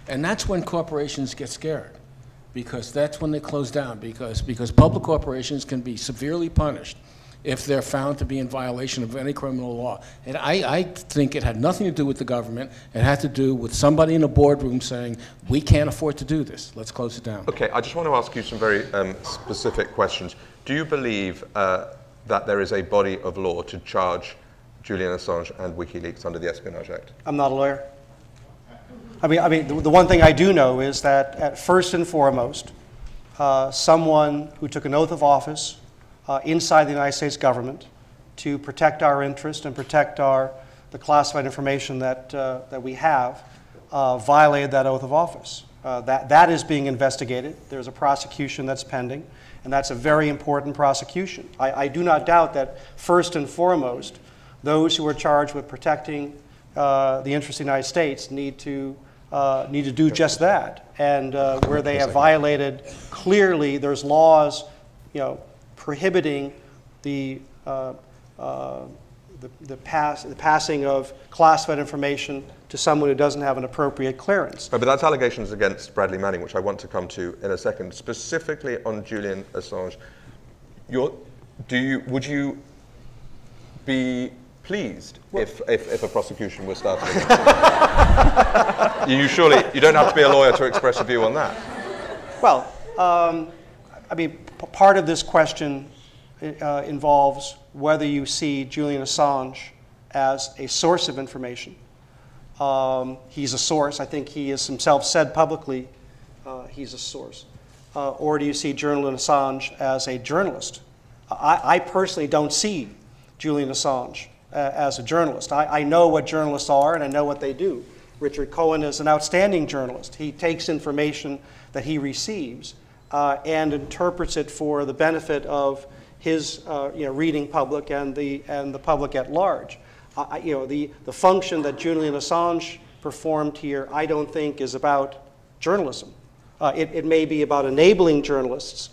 And that's when corporations get scared, because that's when they close down, because public corporations can be severely punished if they're found to be in violation of any criminal law. And I think it had nothing to do with the government. It had to do with somebody in a boardroom saying, we can't afford to do this. Let's close it down. Okay, I just want to ask you some very specific questions. Do you believe that there is a body of law to charge Julian Assange and WikiLeaks under the Espionage Act? I'm not a lawyer. I mean, the one thing I do know is that, at first and foremost, someone who took an oath of office inside the United States government to protect our interest and protect the classified information that we have violated that oath of office. That is being investigated. There's a prosecution that's pending, and that's a very important prosecution. I do not doubt that, first and foremost, those who are charged with protecting the interest of the United States need to do just that. And where they have violated, clearly there's laws, you know, prohibiting the passing of classified information to someone who doesn't have an appropriate clearance. But that's allegations against Bradley Manning, which I want to come to in a second. Specifically on Julian Assange, would you be pleased if a prosecution was started? You don't have to be a lawyer to express a view on that. Well, I mean, part of this question involves whether you see Julian Assange as a source of information. He's a source. I think he has himself said publicly he's a source. Or do you see Julian Assange as a journalist? I personally don't see Julian Assange as a journalist. I know what journalists are, and I know what they do. Richard Cohen is an outstanding journalist. He takes information that he receives and interprets it for the benefit of his reading public and the public at large. The function that Julian Assange performed here, I don't think, is about journalism. It may be about enabling journalists.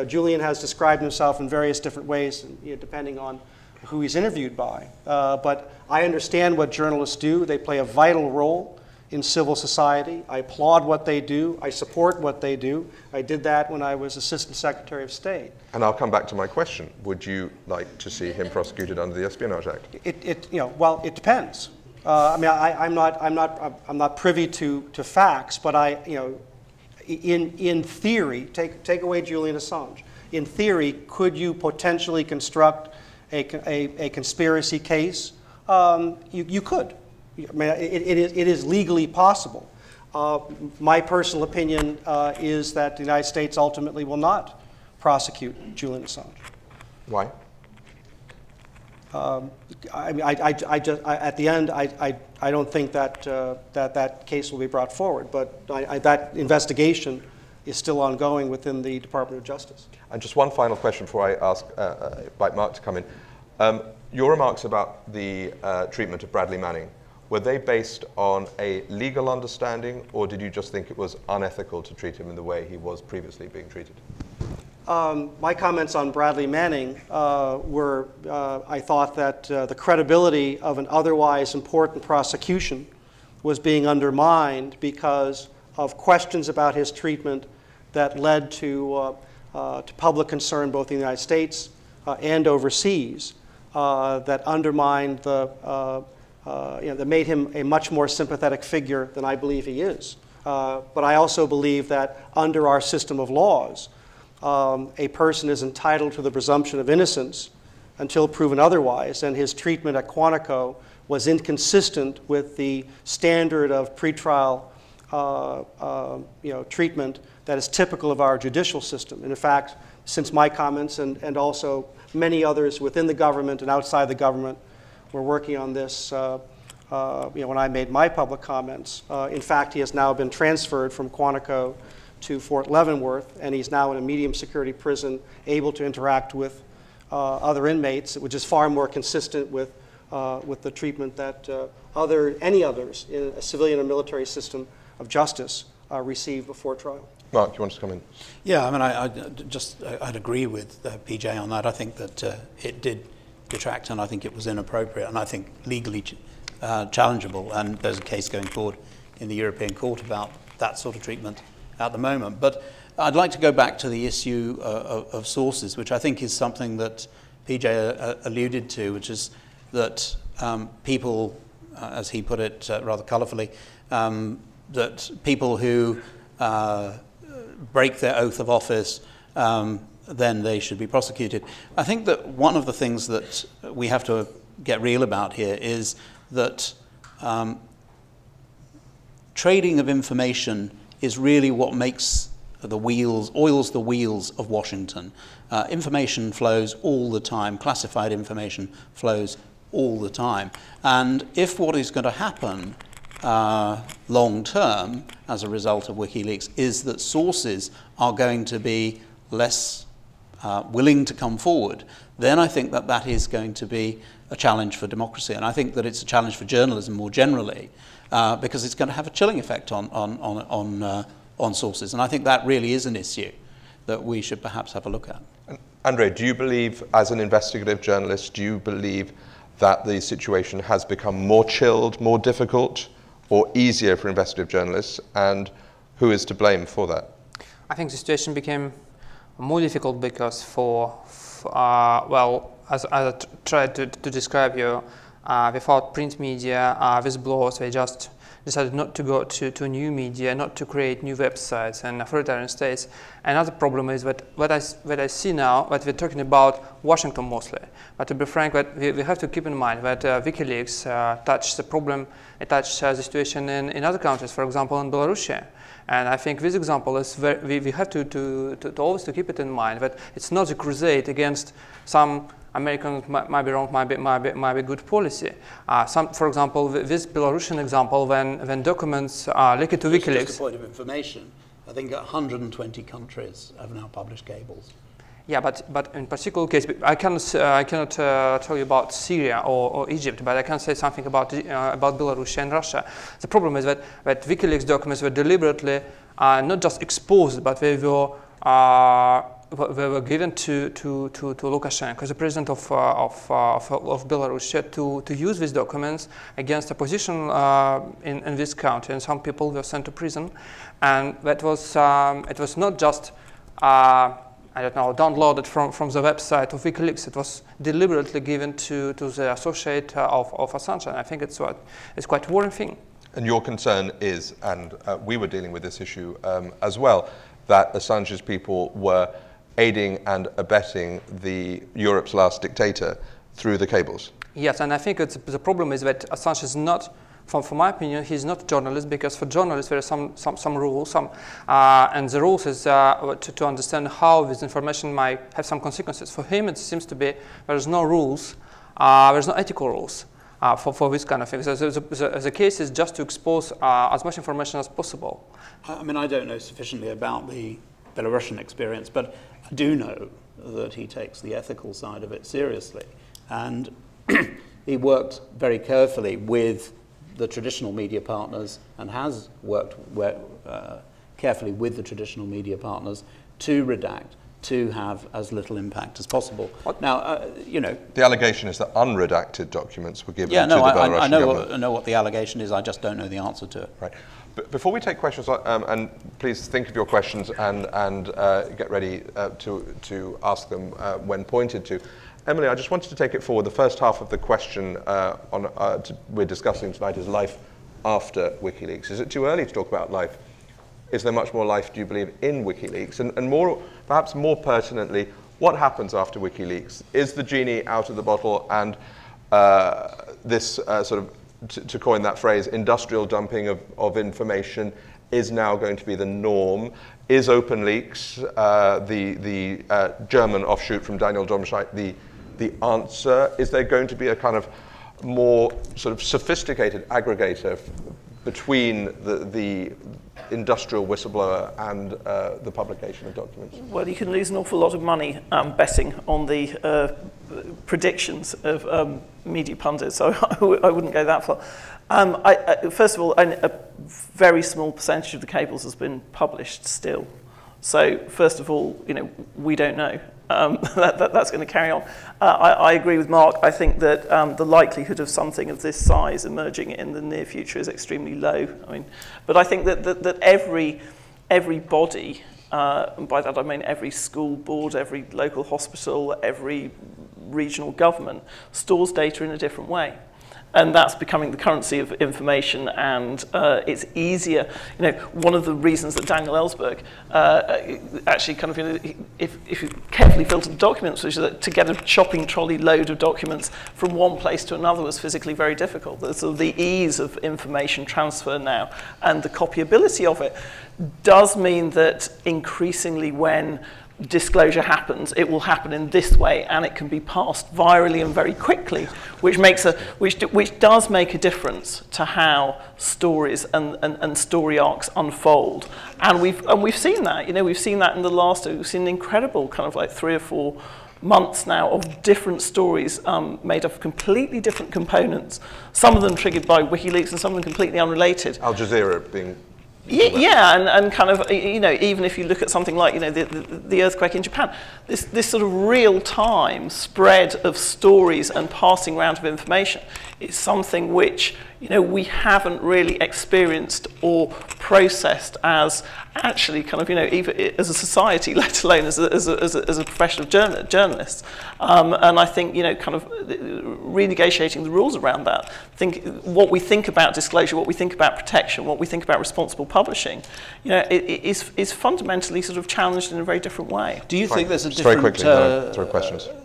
Julian has described himself in various different ways, depending on who he's interviewed by. But I understand what journalists do. They play a vital role in civil society. I applaud what they do. I support what they do. I did that when I was Assistant Secretary of State. And I'll come back to my question. Would you like to see him prosecuted under the Espionage Act? Well, it depends. I mean, I'm not privy to facts, but in theory, take away Julian Assange. In theory, could you potentially construct a conspiracy case? You could. I mean, it is legally possible. My personal opinion is that the United States ultimately will not prosecute Julian Assange. Why? I mean, at the end, I don't think that that case will be brought forward, but that investigation is still ongoing within the Department of Justice. And just one final question before I ask invite Mark to come in. Your remarks about the treatment of Bradley Manning, were they based on a legal understanding, or did you just think it was unethical to treat him in the way he was previously being treated? My comments on Bradley Manning were, I thought that the credibility of an otherwise important prosecution was being undermined because of questions about his treatment that led to public concern both in the United States and overseas, that undermined that made him a much more sympathetic figure than I believe he is. But I also believe that under our system of laws, a person is entitled to the presumption of innocence until proven otherwise, and his treatment at Quantico was inconsistent with the standard of pretrial treatment that is typical of our judicial system. And in fact, since my comments and also many others within the government and outside the government were working on this when I made my public comments. In fact, he has now been transferred from Quantico to Fort Leavenworth, and he's now in a medium security prison, able to interact with other inmates, which is far more consistent with the treatment that any others in a civilian or military system of justice receive before trial. Mark, you want to come in? Yeah, I mean, I'd agree with PJ on that. I think that it did detract, and I think it was inappropriate, and I think legally challengeable, and there's a case going forward in the European Court about that sort of treatment at the moment. But I'd like to go back to the issue of sources, which I think is something that PJ alluded to, which is that people, as he put it rather colourfully, that people who break their oath of office, then they should be prosecuted. I think that one of the things that we have to get real about here is that trading of information is really what makes oils the wheels of Washington. Information flows all the time, classified information flows all the time. And if what is going to happen long term as a result of WikiLeaks is that sources are going to be less willing to come forward, then I think that that is going to be a challenge for democracy. And I think that it's a challenge for journalism more generally, because it's going to have a chilling effect on sources. And I think that really is an issue that we should perhaps have a look at. Andrei, do you believe, as an investigative journalist, do you believe that the situation has become more chilled, more difficult, or easier for investigative journalists, and who is to blame for that? I think the situation became more difficult because well, as I tried to describe you, without print media, whistleblowers, they just decided not to go to new media, not to create new websites and authoritarian states. Another problem is that what I see now, what we're talking about Washington mostly, but to be frank, we have to keep in mind that WikiLeaks touched the problem, it touched the situation in other countries, for example in Belarus. And I think this example is we have to always to keep it in mind that it's not a crusade against some Americans might be wrong, might be good policy. For example, this Belarusian example, when documents are leaked to WikiLeaks. Just a point of information, I think 120 countries have now published cables. Yeah, but in particular case, I cannot tell you about Syria or Egypt, but I can say something about Belarus and Russia. The problem is that WikiLeaks documents were deliberately not just exposed, but they were given to Lukashenko, the president of Belarus, to use these documents against opposition in this country, and some people were sent to prison. And that was it was not just I don't know, downloaded from the website of WikiLeaks. It was deliberately given to the associate of Assange, and I think it's quite a worrying thing. And your concern is, and we were dealing with this issue as well, that Assange's people were aiding and abetting Europe's last dictator through the cables. Yes, and I think the problem is that Assange is not, from my opinion, he's not a journalist, because for journalists there are some rules, and the rules is to understand how this information might have some consequences. For him, it seems to be there's no rules, there's no ethical rules for this kind of thing. So the case is just to expose as much information as possible. I mean, I don't know sufficiently about the Belarusian experience, but I do know that he takes the ethical side of it seriously, and he worked very carefully with the traditional media partners, and has worked carefully with the traditional media partners to redact, to have as little impact as possible. Now, you know, the allegation is that unredacted documents were given to the Belarusian government. I know what the allegation is. I just don't know the answer to it. Right. But before we take questions, and please think of your questions and get ready to ask them when pointed to. Emily, I just wanted to take it forward. The first half of the question we're discussing tonight is life after WikiLeaks. Is it too early to talk about life? Is there much more life, do you believe, in WikiLeaks? And more, perhaps more pertinently, what happens after WikiLeaks? Is the genie out of the bottle, and this sort of, to coin that phrase, industrial dumping of information is now going to be the norm? Is OpenLeaks, the German offshoot from Daniel Domscheit, the answer? Is there going to be a kind of more sort of sophisticated aggregator between the industrial whistleblower and the publication of documents? Well, you can lose an awful lot of money betting on the predictions of media pundits, so I wouldn't go that far. First of all, a very small percentage of the cables has been published still. So first of all, you know, we don't know. That's going to carry on. I agree with Mark. I think that the likelihood of something of this size emerging in the near future is extremely low. I mean, but I think that every body, and by that I mean every school board, every local hospital, every regional government, stores data in a different way. And that's becoming the currency of information, and it's easier. You know, one of the reasons that Daniel Ellsberg actually kind of, you know, if you carefully filtered the documents, which is that to get a shopping trolley load of documents from one place to another was physically very difficult. So the ease of information transfer now and the copyability of it does mean that increasingly when disclosure happens, it will happen in this way, and it can be passed virally and very quickly, which does make a difference to how stories and story arcs unfold. And we've seen that. You know, we've seen that in the last. We've seen an incredible kind of like 3 or 4 months now of different stories made of completely different components. Some of them triggered by WikiLeaks, and some of them completely unrelated. Al Jazeera being. Yeah, and kind of, you know, even if you look at something like, you know, the earthquake in Japan, this sort of real-time spread of stories and passing around of information is something which, you know, we haven't really experienced or processed as actually kind of, you know, even as a society, let alone as a profession of journalists. And I think, you know, kind of renegotiating the rules around that, what we think about disclosure, what we think about protection, what we think about responsible publishing, you know, is fundamentally sort of challenged in a very different way. Do you think there's a different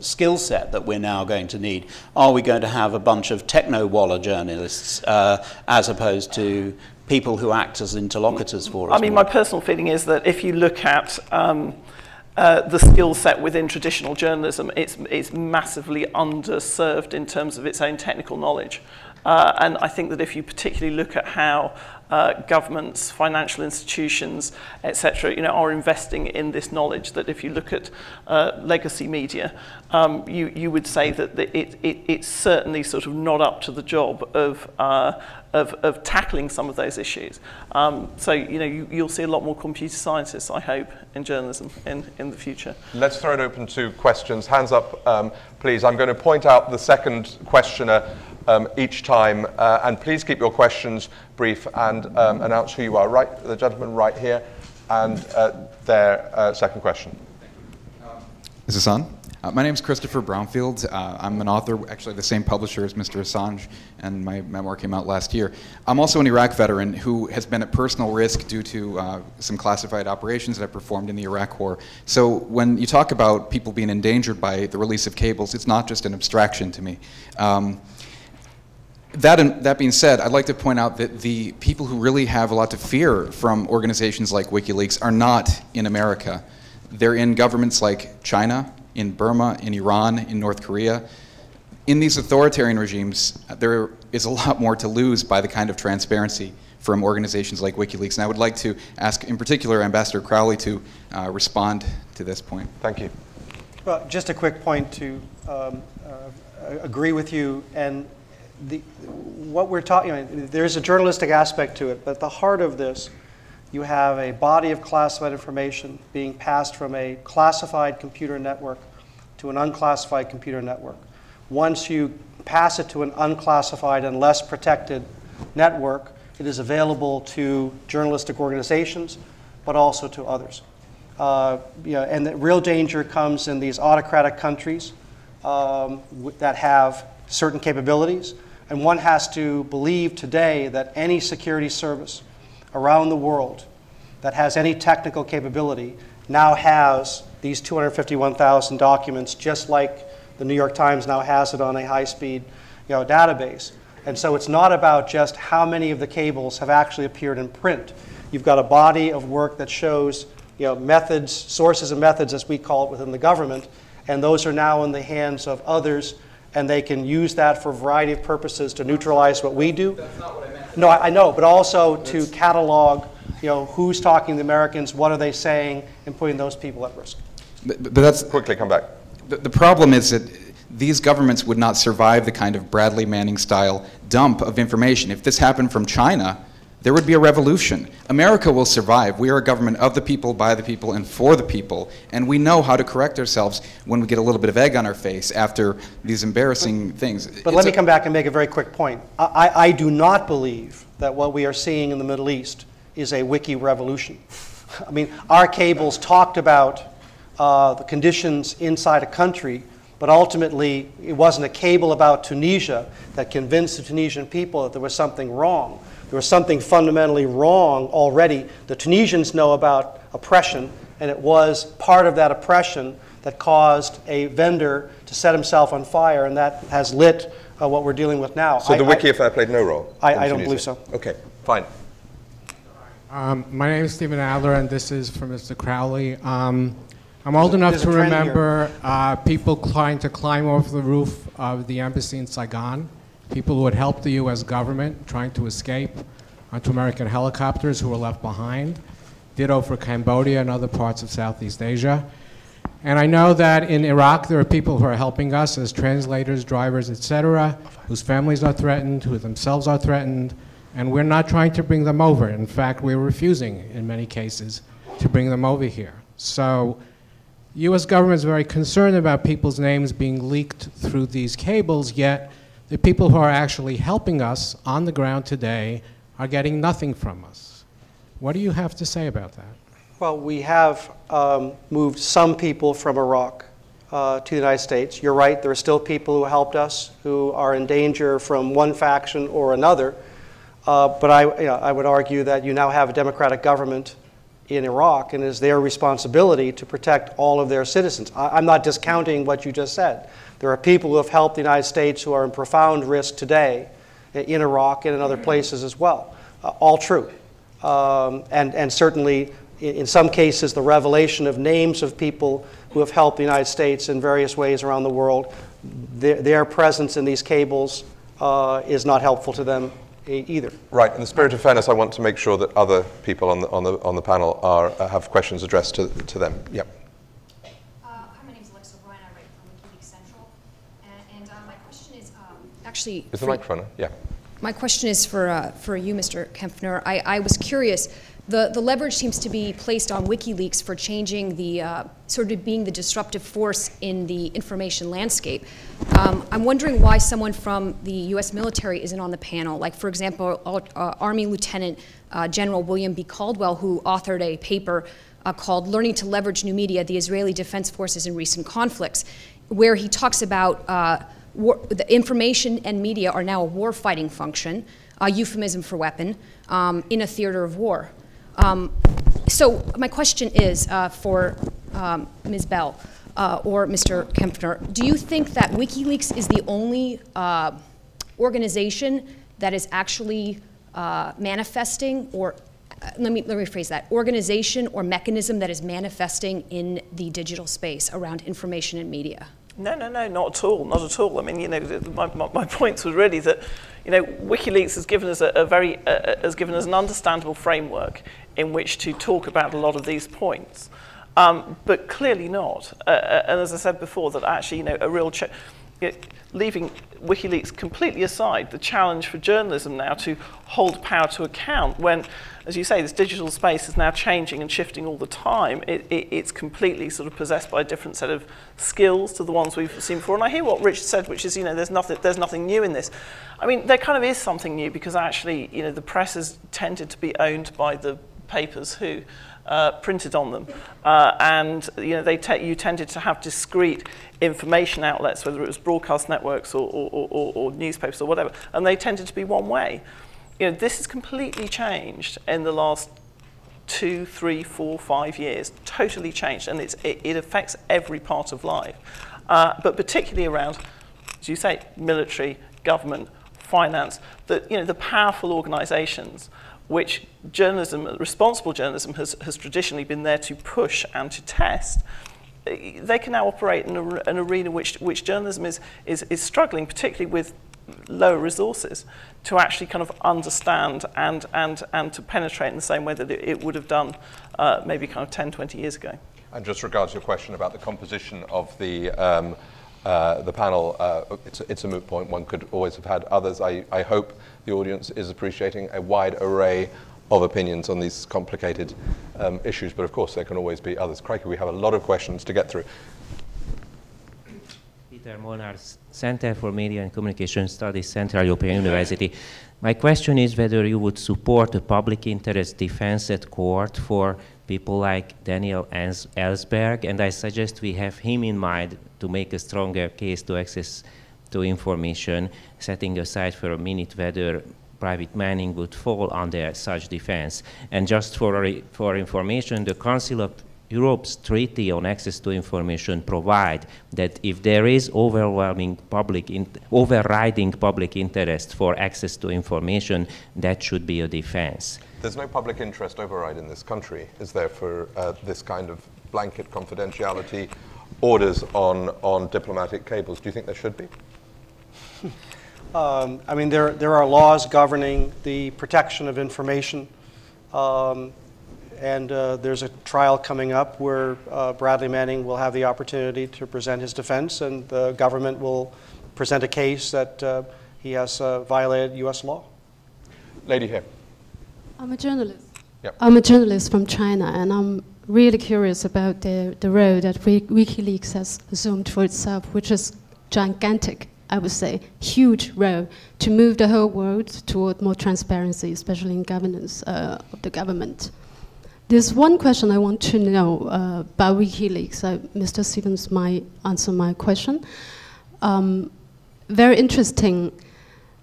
skill set that we're now going to need? Are we going to have a bunch of techno-walla journalists as opposed to people who act as interlocutors for us? I mean, my personal feeling is that if you look at the skill set within traditional journalism, it's massively underserved in terms of its own technical knowledge. And I think that if you particularly look at how governments, financial institutions, etc., are investing in this knowledge. That if you look at legacy media, you would say that it's certainly sort of not up to the job of tackling some of those issues. So you'll see a lot more computer scientists, I hope, in journalism in the future. Let's throw it open to questions. Hands up, please. I'm going to point out the second questioner each time, and please keep your questions brief and announce who you are. Right, the gentleman right here, and their second question. Is this on? My name is Christopher Brownfield. I'm an author, actually the same publisher as Mr. Assange, and my memoir came out last year. I'm also an Iraq veteran who has been at personal risk due to some classified operations that I performed in the Iraq War. So when you talk about people being endangered by the release of cables, it's not just an abstraction to me. That being said, I'd like to point out that the people who really have a lot to fear from organizations like WikiLeaks are not in America. They're in governments like China, in Burma, in Iran, in North Korea. In these authoritarian regimes, there is a lot more to lose by the kind of transparency from organizations like WikiLeaks. And I would like to ask, in particular, Ambassador Crowley to respond to this point. Thank you. Well, just a quick point to agree with you. And what we're talking, there's a journalistic aspect to it, but at the heart of this, you have a body of classified information being passed from a classified computer network to an unclassified computer network. Once you pass it to an unclassified and less protected network, it is available to journalistic organizations, but also to others. And the real danger comes in these autocratic countries that have certain capabilities. And one has to believe today that any security service around the world that has any technical capability now has these 251,000 documents, just like the New York Times now has it on a high-speed database. And so it's not about just how many of the cables have actually appeared in print. You've got a body of work that shows methods, sources and methods, as we call it within the government, and those are now in the hands of others, and they can use that for a variety of purposes to neutralize what we do. That's not what I meant. No, I know, but also to catalog, who's talking to the Americans, what are they saying, and putting those people at risk. But that's Quickly come back. the problem is that these governments would not survive the kind of Bradley Manning-style dump of information. If this happened from China, there would be a revolution. America will survive. We are a government of the people, by the people, and for the people, and we know how to correct ourselves when we get a little bit of egg on our face after these embarrassing things. But let me come back and make a very quick point. I do not believe that what we are seeing in the Middle East is a wiki revolution. I mean, our cables talked about the conditions inside a country, but ultimately it wasn't a cable about Tunisia that convinced the Tunisian people that there was something wrong. There was something fundamentally wrong already. The Tunisians know about oppression, and it was part of that oppression that caused a vendor to set himself on fire, and that has lit what we're dealing with now. So the wiki affair played no role? I don't believe so. Okay, fine. My name is Stephen Adler, and this is for Mr. Crowley. I'm old enough to remember people trying to climb off the roof of the embassy in Saigon, people who had helped the U.S. government trying to escape onto American helicopters who were left behind. Ditto for Cambodia and other parts of Southeast Asia. And I know that in Iraq there are people who are helping us as translators, drivers, etc., whose families are threatened, who themselves are threatened, and we're not trying to bring them over. In fact, we're refusing, in many cases, to bring them over here. So U.S. government is very concerned about people's names being leaked through these cables, yet the people who are actually helping us on the ground today are getting nothing from us. What do you have to say about that? Well, we have moved some people from Iraq to the United States. You're right, there are still people who helped us who are in danger from one faction or another. But I would argue that you now have a democratic government in Iraq, and it is their responsibility to protect all of their citizens. I'm not discounting what you just said. There are people who have helped the United States who are in profound risk today in Iraq and in other places as well. All true. And certainly, in some cases, the revelation of names of people who have helped the United States in various ways around the world, their presence in these cables is not helpful to them either. Right. In the spirit of fairness, I want to make sure that other people on the panel have questions addressed to them. Yep. Hi, my name is Alexa O'Brien. I write for WikiLeaks Central, and my question is actually. Is the microphone on? Yeah. My question is for you, Mr. Kempfner. I was curious. The leverage seems to be placed on WikiLeaks for changing the, sort of being the disruptive force in the information landscape. I'm wondering why someone from the US military isn't on the panel. Like, for example, Army Lieutenant General William B. Caldwell, who authored a paper called Learning to Leverage New Media, the Israeli Defense Forces in Recent Conflicts, where he talks about the information and media are now a war-fighting function, a euphemism for weapon, in a theater of war. So my question is for Ms. Bell or Mr. Kempfner, do you think that WikiLeaks is the only organization that is actually manifesting, or let me rephrase that, organization or mechanism that is manifesting in the digital space around information and media? No, not at all, not at all. I mean, you know, my point was really that, you know, WikiLeaks has given us has given us an understandable framework in which to talk about a lot of these points, but clearly not. And as I said before, that actually, you know, a real leaving WikiLeaks completely aside, the challenge for journalism now to hold power to account when, as you say, this digital space is now changing and shifting all the time. It's completely sort of possessed by a different set of skills to the ones we've seen before. And I hear what Richard said, which is, you know, there's nothing new in this. I mean, there kind of is something new because actually, you know, the press has tended to be owned by the papers who printed on them, and you know you tended to have discrete information outlets, whether it was broadcast networks or newspapers or whatever, and they tended to be one way. You know, this has completely changed in the last 2, 3, 4, 5 years. Totally changed, and it affects every part of life, but particularly around, as you say, military, government, finance. That, you know, the powerful organisations which journalism, responsible journalism, has traditionally been there to push and to test. They can now operate in an arena which journalism is struggling, particularly with lower resources, to actually kind of understand and to penetrate in the same way that it would have done maybe kind of 10, 20 years ago. And just regards your question about the composition of the panel, it's a moot point. One could always have had others. I hope the audience is appreciating a wide array of opinions on these complicated issues, but of course there can always be others. Crikey, we have a lot of questions to get through. Peter Molnar, Center for Media and Communication Studies, Central European University. My question is whether you would support a public interest defense at court for people like Daniel Ellsberg, and I suggest we have him in mind to make a stronger case to access to information, setting aside for a minute whether private mining would fall under such defense. And just for information, the Council of Europe's Treaty on Access to Information provide that if there is overriding public interest for access to information, that should be a defense. There's no public interest override in this country, is there, for this kind of blanket confidentiality orders on diplomatic cables? Do you think there should be? I mean, there are laws governing the protection of information, and there's a trial coming up where Bradley Manning will have the opportunity to present his defense, and the government will present a case that he has violated U.S. law. Lady here. I'm a journalist. Yep. I'm a journalist from China, and I'm really curious about the role that WikiLeaks has assumed for itself, which is gigantic, I would say, huge role to move the whole world toward more transparency, especially in governance of the government. There's one question I want to know about WikiLeaks. Mr. Stevens might answer my question. Very interesting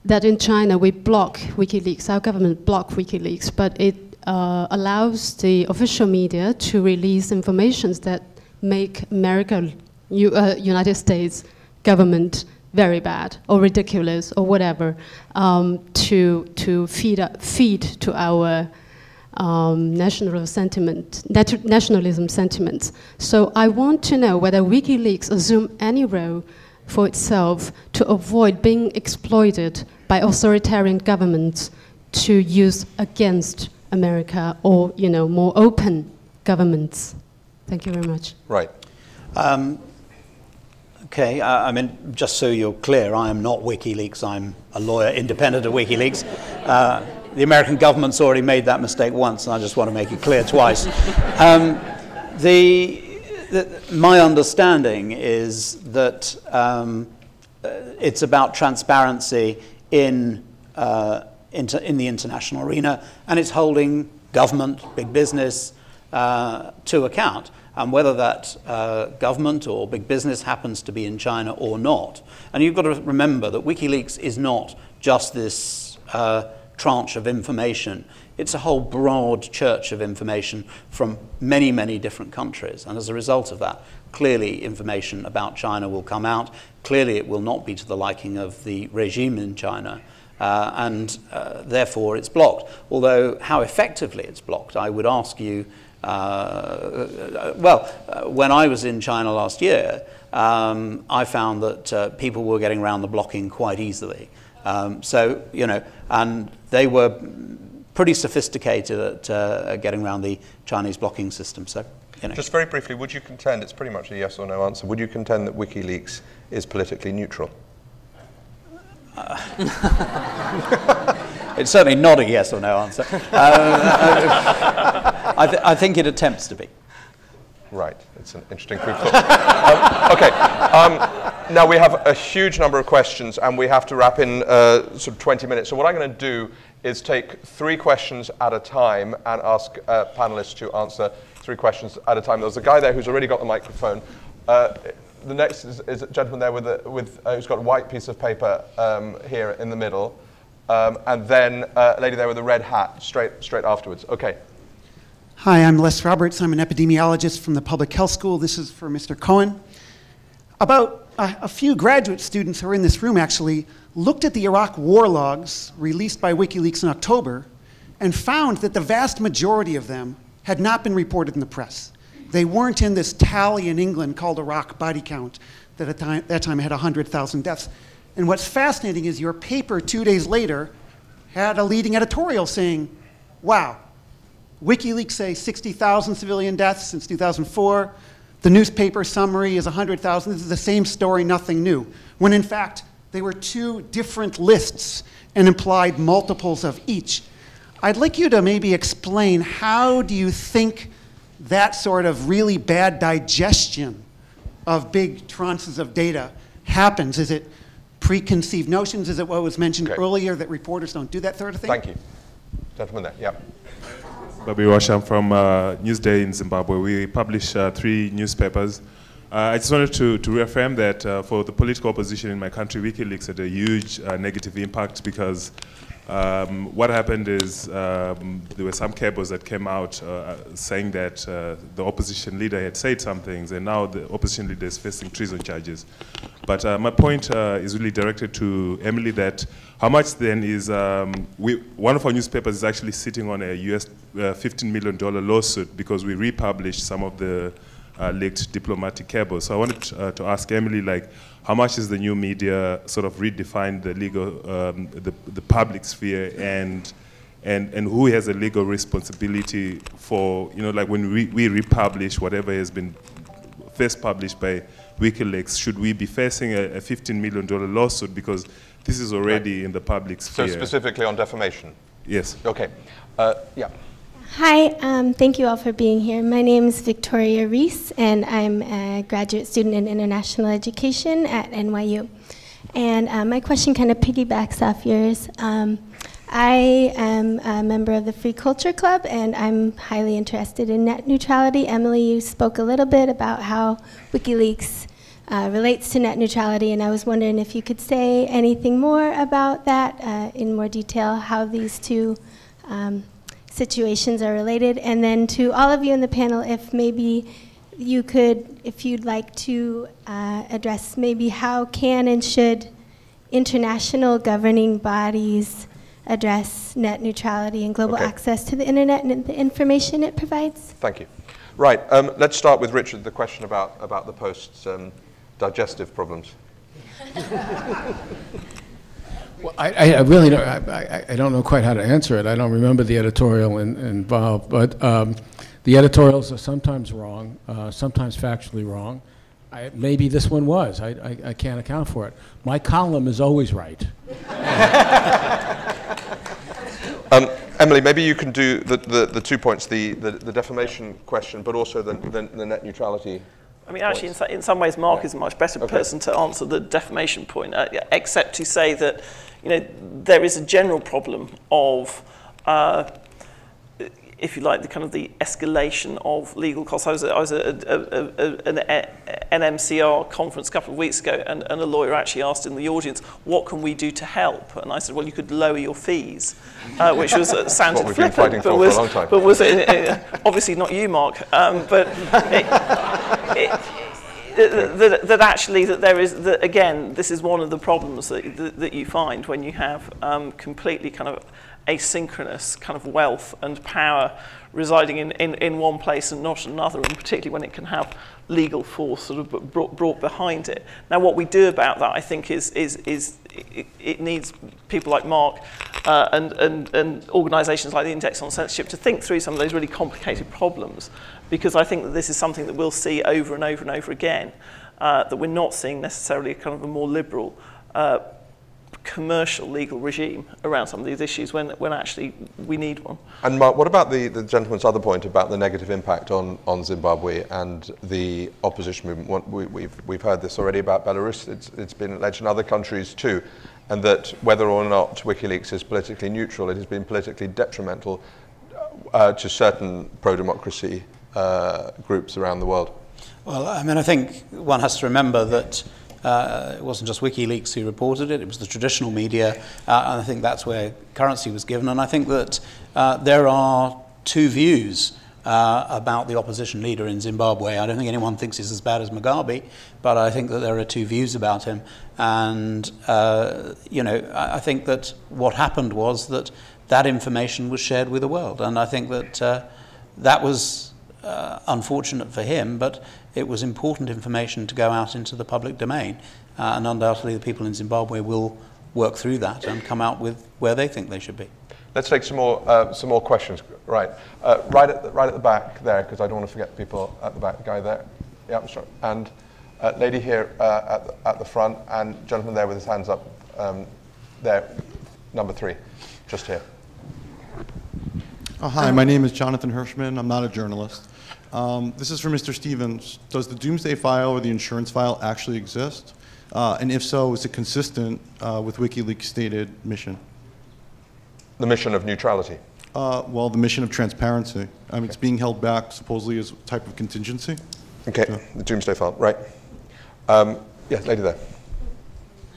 that in China we block WikiLeaks, our government blocks WikiLeaks, but it allows the official media to release information that make United States government very bad or ridiculous or whatever, to feed to our nationalism sentiments. So I want to know whether WikiLeaks assume any role for itself to avoid being exploited by authoritarian governments to use against America or, you know, more open governments? Thank you very much. Right. Okay, I mean, just so you're clear, I am not WikiLeaks. I'm a lawyer independent of WikiLeaks. The American government's already made that mistake once, and I just want to make it clear twice. My understanding is that it's about transparency in the international arena, and it's holding government, big business, to account. And whether that government or big business happens to be in China or not. And you've got to remember that WikiLeaks is not just this tranche of information. It's a whole broad church of information from many, many different countries. And as a result of that, clearly information about China will come out. Clearly it will not be to the liking of the regime in China. And therefore it's blocked. Although how effectively it's blocked, I would ask you, when I was in China last year, I found that people were getting around the blocking quite easily. So, you know, and they were pretty sophisticated at getting around the Chinese blocking system. So, you know. Just very briefly, would you contend, it's pretty much a yes or no answer, would you contend that WikiLeaks is politically neutral? It's certainly not a yes or no answer. I think it attempts to be. Right, it's an interesting food for thought. Now we have a huge number of questions and we have to wrap in sort of 20 minutes. So what I'm going to do is take 3 questions at a time and ask panelists to answer 3 questions at a time. There's a guy there who's already got the microphone. The next is a gentleman there who's got a white piece of paper here in the middle. And then a lady there with a red hat straight afterwards. Okay. Hi, I'm Les Roberts. I'm an epidemiologist from the Public Health School. This is for Mr. Cohen. About a few graduate students who are in this room actually looked at the Iraq war logs released by WikiLeaks in October and found that the vast majority of them had not been reported in the press. They weren't in this tally in England called Iraq body count that at that time had 100,000 deaths. And what's fascinating is your paper 2 days later had a leading editorial saying, wow, WikiLeaks say 60,000 civilian deaths since 2004. The newspaper summary is 100,000. This is the same story, nothing new. When in fact, they were 2 different lists and implied multiples of each. I'd like you to maybe explain how do you think that sort of really bad digestion of big tranches of data happens? Is it preconceived notions? Is it what was mentioned earlier that reporters don't do that sort of thing? Thank you. Gentleman there, yeah. Bobby Walsh, I'm from Newsday in Zimbabwe. We publish 3 newspapers. I just wanted to reaffirm that for the political opposition in my country, WikiLeaks had a huge negative impact because what happened is there were some cables that came out saying that the opposition leader had said some things, and now the opposition leader is facing treason charges. But my point is really directed to Emily, that how much then is, one of our newspapers is actually sitting on a US $15 million lawsuit because we republished some of the leaked diplomatic cables. So I wanted to ask Emily, like, how much is the new media sort of redefined the legal, the public sphere, and who has a legal responsibility for, you know, like when we republish whatever has been first published by WikiLeaks, should we be facing a $15 million lawsuit because this is already in the public sphere? So specifically on defamation? Yes. Okay. Yeah. Hi, thank you all for being here. My name is Victoria Reese, and I'm a graduate student in international education at NYU. And my question kind of piggybacks off yours. I am a member of the Free Culture Club, and I'm highly interested in net neutrality. Emily, you spoke a little bit about how WikiLeaks relates to net neutrality, and I was wondering if you could say anything more about that in more detail, how these two situations are related. And then to all of you in the panel, if maybe you could, if you'd like to address maybe how can and should international governing bodies address net neutrality and global access to the internet and the information it provides? Thank you. Right, let's start with Richard, the question about the Post's digestive problems. Well, I really don't, I don't know quite how to answer it. I don't remember the editorial involved, but the editorials are sometimes wrong, sometimes factually wrong. Maybe this one was. I can't account for it. My column is always right. Emily, maybe you can do the 2 points, the defamation question, but also the net neutrality. I mean, actually, in some ways, Mark is a much better person to answer the defamation point, except to say that, you know, there is a general problem of, if you like, the kind of the escalation of legal costs. I was at an NMCR conference a couple of weeks ago, and a lawyer actually asked in the audience, what can we do to help? And I said, well, you could lower your fees, which was sounded flippant, but was obviously not you, Mark, but that actually that there is, that again, this is one of the problems that you find when you have completely kind of asynchronous kind of wealth and power residing in one place and not another, and particularly when it can have legal force sort of brought behind it. Now, what we do about that, I think, is it needs people like Mark and organisations like the Index on Censorship to think through some of those really complicated problems, because I think that this is something that we'll see over and over and over again, that we're not seeing necessarily kind of a more liberal commercial legal regime around some of these issues when actually we need one. And Mark, what about the gentleman's other point about the negative impact on Zimbabwe and the opposition movement? We've heard this already about Belarus. It's been alleged in other countries too, and that whether or not WikiLeaks is politically neutral, it has been politically detrimental to certain pro-democracy groups around the world. Well, I mean, I think one has to remember that it wasn't just WikiLeaks who reported it, it was the traditional media, and I think that's where currency was given. And I think that there are two views about the opposition leader in Zimbabwe. I don't think anyone thinks he's as bad as Mugabe, but I think that there are two views about him. And, you know, I think that what happened was that that information was shared with the world. And I think that that was unfortunate for him, but it was important information to go out into the public domain, and undoubtedly the people in Zimbabwe will work through that and come out with where they think they should be. Let's take some more questions. Right, right at the back there, because I don't want to forget the people at the back. The guy there, yeah, I'm sorry, and lady here at the front, and gentleman there with his hands up. There, number 3, just here. Oh, hi, my name is Jonathan Hirschman. I'm not a journalist. This is for Mr. Stevens. Does the Doomsday File or the insurance file actually exist? And if so, is it consistent with WikiLeaks' stated mission? The mission of neutrality? Well, the mission of transparency. I mean, it's being held back supposedly as a type of contingency. Okay, so. The Doomsday File, right. Yes, lady there.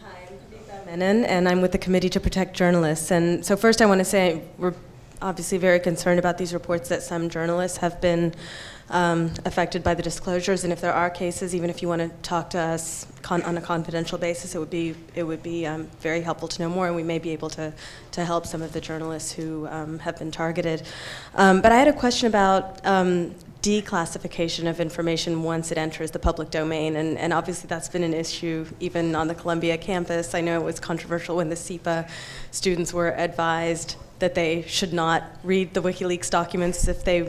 Hi, I'm Kavita Menon, and I'm with the Committee to Protect Journalists. And so first I want to say we're obviously very concerned about these reports that some journalists have been affected by the disclosures, and if there are cases, even if you want to talk to us on a confidential basis, it would be very helpful to know more, and we may be able to help some of the journalists who have been targeted. But I had a question about declassification of information once it enters the public domain, and obviously that's been an issue even on the Columbia campus. I know it was controversial when the CEPA students were advised that they should not read the WikiLeaks documents if they,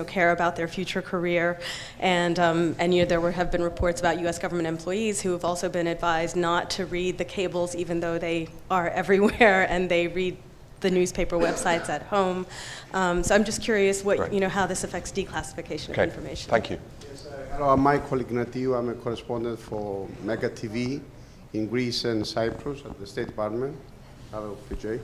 care about their future career, and there have been reports about U.S. government employees who have also been advised not to read the cables, even though they are everywhere and they read the newspaper websites at home. So I'm just curious what how this affects declassification of information. Thank you. Yes, hello, I'm Michael Ignatiu. I'm a correspondent for Mega TV in Greece and Cyprus at the State Department. Hello, PJ.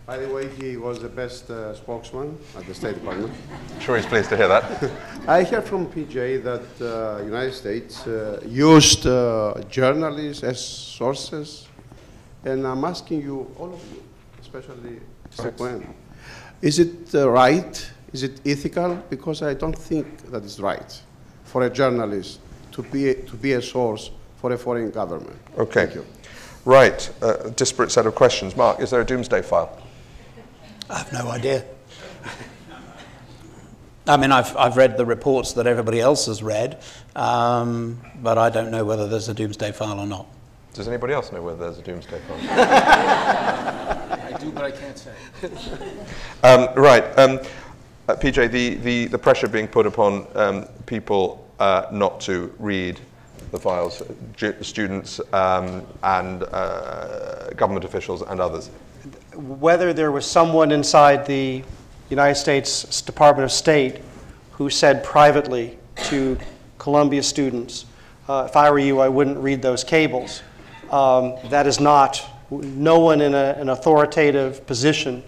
By the way, he was the best spokesman at the State Department. I'm sure he's pleased to hear that. I heard from PJ that the United States used journalists as sources, and I'm asking you, all of you, especially Mr. Cohen, is it right? Is it ethical? Because I don't think that it's right for a journalist to be a source for a foreign government. Okay. Thank you. Right, a disparate set of questions. Mark, is there a doomsday file? I have no idea. I mean, I've read the reports that everybody else has read, but I don't know whether there's a doomsday file or not. Does anybody else know whether there's a doomsday file? I do, but I can't say. Right. PJ, the pressure being put upon people not to read the files, students and government officials and others. Whether there was someone inside the United States Department of State who said privately to Columbia students, if I were you, I wouldn't read those cables. That is not, no one in an authoritative position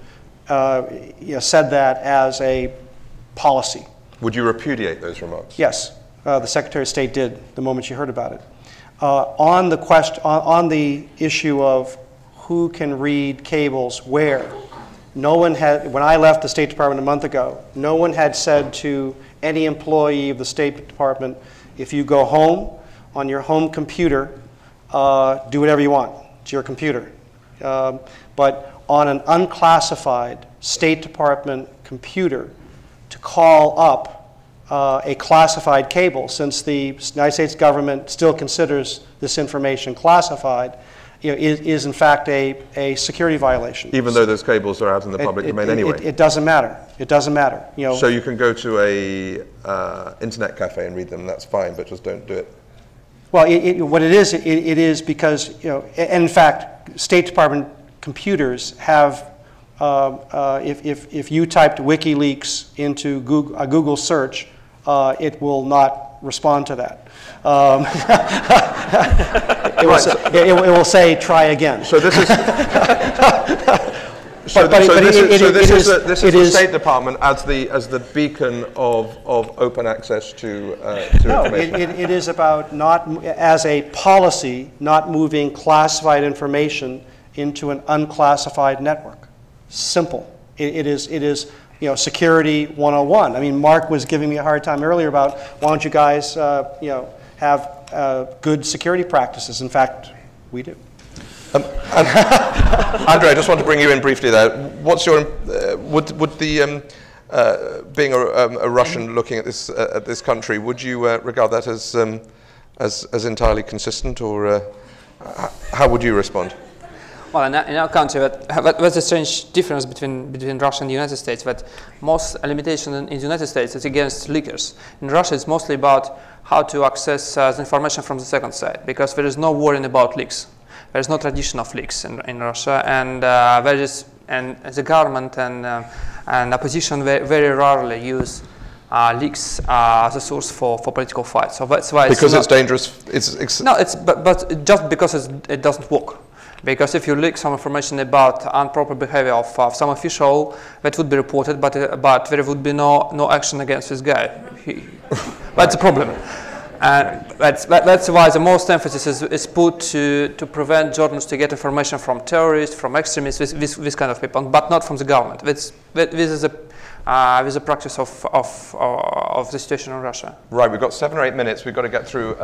said that as a policy. Would you repudiate those remarks? Yes, the Secretary of State did the moment she heard about it. On the issue of who can read cables where, no one had, when I left the State Department a month ago, no one had said to any employee of the State Department, if you go home on your home computer, do whatever you want. It's your computer. But on an unclassified State Department computer, to call up a classified cable, since the United States government still considers this information classified, is in fact a security violation. Even though those cables are out in the public domain anyway? It doesn't matter. It doesn't matter. So you can go to a internet cafe and read them, that's fine, but just don't do it. Well, what it is because, and in fact, State Department computers have, if you typed WikiLeaks into a Google search, it will not respond to that. It will say, try again. So this is... This is the State Department as the beacon of open access to information. It is about not, as a policy, not moving classified information into an unclassified network. Simple. It is security 101. I mean, Mark was giving me a hard time earlier about why don't you guys have good security practices. In fact, we do. Andrei, I just want to bring you in briefly there. What's your would the being a Russian looking at this country, would you regard that as entirely consistent, or how would you respond? Well, in our country, there's a strange difference between Russia and the United States. That most limitation in the United States is against leakers. In Russia, it's mostly about how to access the information from the second side, because there is no worrying about leaks. There is no tradition of leaks in Russia, and the government and opposition very rarely use leaks as a source for political fights. So that's why it's dangerous. But just because it doesn't work. Because if you leak some information about improper behavior of some official, that would be reported, but there would be no action against this guy. That's a problem. That's why the most emphasis is put to prevent journalists to get information from terrorists, from extremists, this kind of people, but not from the government. This is a practice of the situation in Russia. Right, we've got 7 or 8 minutes. We've got to get through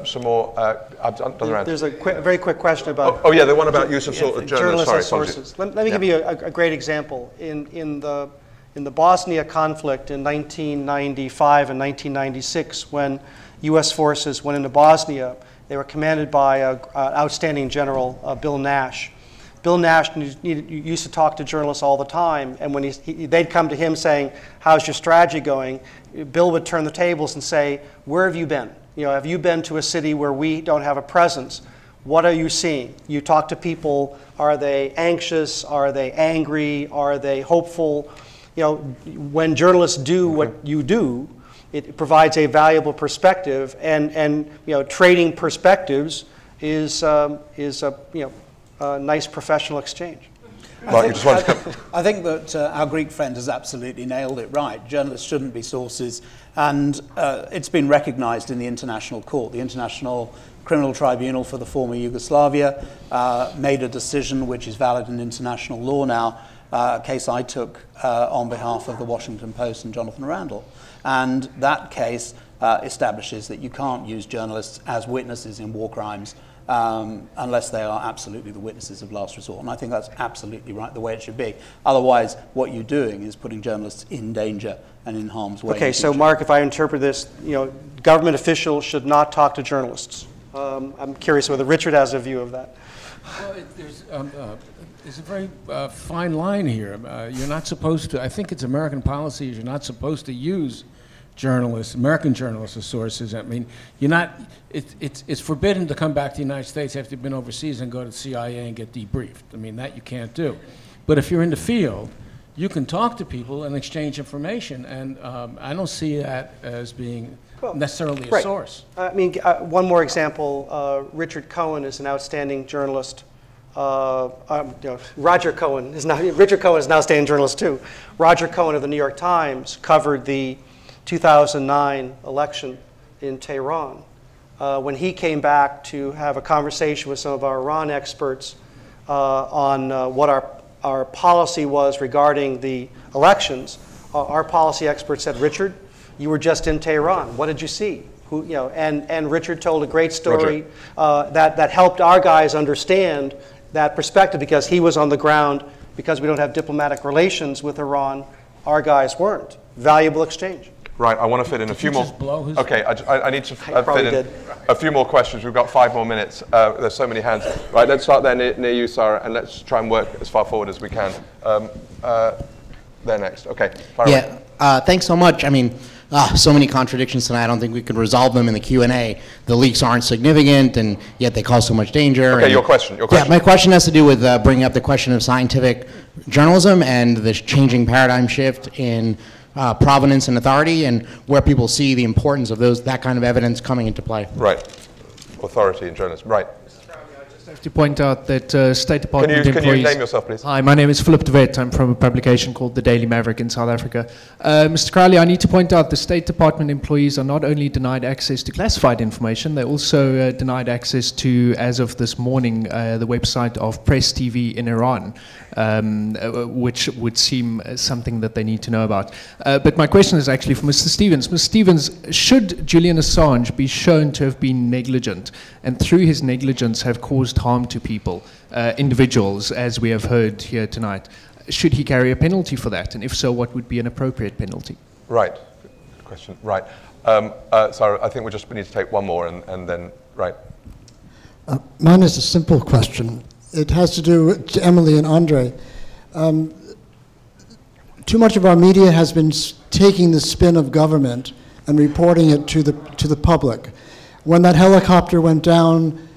some more. There's a very quick question about. Oh yeah, the one about use of journalists. Sorry, sources. Let me give you a great example. In the Bosnia conflict in 1995 and 1996, when U.S. forces went into Bosnia, they were commanded by an outstanding general, Bill Nash. Bill Nash used to talk to journalists all the time, and when they'd come to him saying, "How's your strategy going?" Bill would turn the tables and say, "Where have you been? Have you been to a city where we don't have a presence? What are you seeing? You talk to people, are they anxious? Are they angry? Are they hopeful?" When journalists do what you do, it provides a valuable perspective, and trading perspectives is a nice professional exchange. I think that our Greek friend has absolutely nailed it right. Journalists shouldn't be sources, and it's been recognized in the International Court. The International Criminal Tribunal for the former Yugoslavia made a decision which is valid in international law now, a case I took on behalf of the Washington Post and Jonathan Randall. And that case establishes that you can't use journalists as witnesses in war crimes unless they are absolutely the witnesses of last resort. And I think that's absolutely right, the way it should be. Otherwise, what you're doing is putting journalists in danger and in harm's way. Okay, so Mark, if I interpret this, government officials should not talk to journalists. I'm curious whether Richard has a view of that. Well, there's a very fine line here. You're not supposed to, I think it's American policy, you're not supposed to use journalists, American journalists as sources. I mean, you're not, it's forbidden to come back to the United States after you've been overseas and go to the CIA and get debriefed. I mean, that you can't do. But if you're in the field, you can talk to people and exchange information, and I don't see that as being necessarily a source. I mean, one more example, Richard Cohen is an outstanding journalist. Roger Cohen is now, Richard Cohen is an outstanding journalist too. Roger Cohen of the New York Times covered the 2009 election in Tehran. When he came back to have a conversation with some of our Iran experts on what our policy was regarding the elections, our policy experts said, Richard, you were just in Tehran. What did you see? Who, you know, and Richard told a great story that helped our guys understand that perspective, because he was on the ground. Because we don't have diplomatic relations with Iran, our guys weren't. Valuable exchange. Right, I want to fit in a few more. Okay, I need to fit in a few more questions. We've got 5 more minutes. There's so many hands. Right, let's start there near you, Sarah, and let's try and work as far forward as we can. There next. Okay. Thanks so much. I mean, so many contradictions tonight. I don't think we could resolve them in the Q&A. The leaks aren't significant, and yet they cause so much danger. Okay, your question. Yeah, my question has to do with bringing up the question of scientific journalism and the changing paradigm shift in provenance and authority, and where people see the importance of that kind of evidence coming into play. Right. Authority in journalism. Right. I have to point out that State Department employees... Can you name yourself, please? Hi, my name is Philip de Wet. I'm from a publication called The Daily Maverick in South Africa. Mr. Crowley, I need to point out the State Department employees are not only denied access to classified information, they're also denied access to, as of this morning, the website of Press TV in Iran, which would seem something that they need to know about. But my question is actually for Mr. Stevens. Mr. Stevens, should Julian Assange be shown to have been negligent, and through his negligence have caused harm to people, individuals, as we have heard here tonight, should he carry a penalty for that? And if so, what would be an appropriate penalty? Right. Good question. Right. Sorry, I think we need to take one more and then, right. Mine is a simple question. It has to do with Emily and Andrei. Too much of our media has been taking the spin of government and reporting it to the public. When that helicopter went down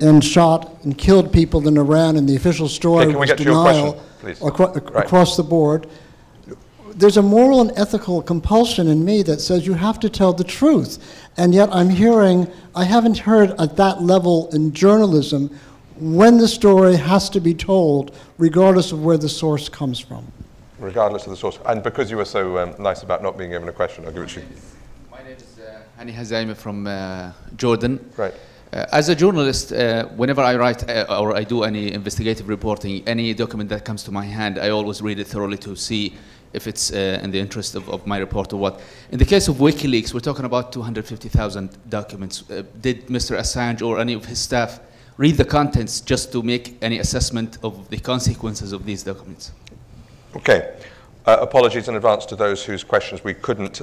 and shot and killed people in Iran, and the official story was denial across the board, there's a moral and ethical compulsion in me that says you have to tell the truth. And yet I haven't heard at that level in journalism when the story has to be told, regardless of where the source comes from. Regardless of the source. And because you were so nice about not being given a question, I'll give it to you. My name is Hani Hazaimi from Jordan. Right. As a journalist, whenever I write or I do any investigative reporting, any document that comes to my hand, I always read it thoroughly to see if it's in the interest of my report or what. In the case of WikiLeaks, we're talking about 250,000 documents. Did Mr. Assange or any of his staff read the contents just to make any assessment of the consequences of these documents? Okay. Apologies in advance to those whose questions we couldn't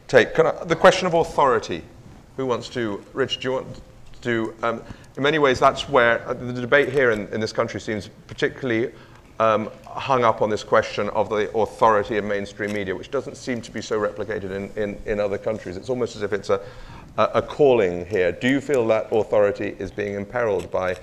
take. The question of authority. Who wants to? Rich, do you want to? In many ways, that's where the debate here in this country seems particularly hung up on this question of the authority of mainstream media, which doesn't seem to be so replicated in other countries. It's almost as if it's a calling here. Do you feel that authority is being imperiled by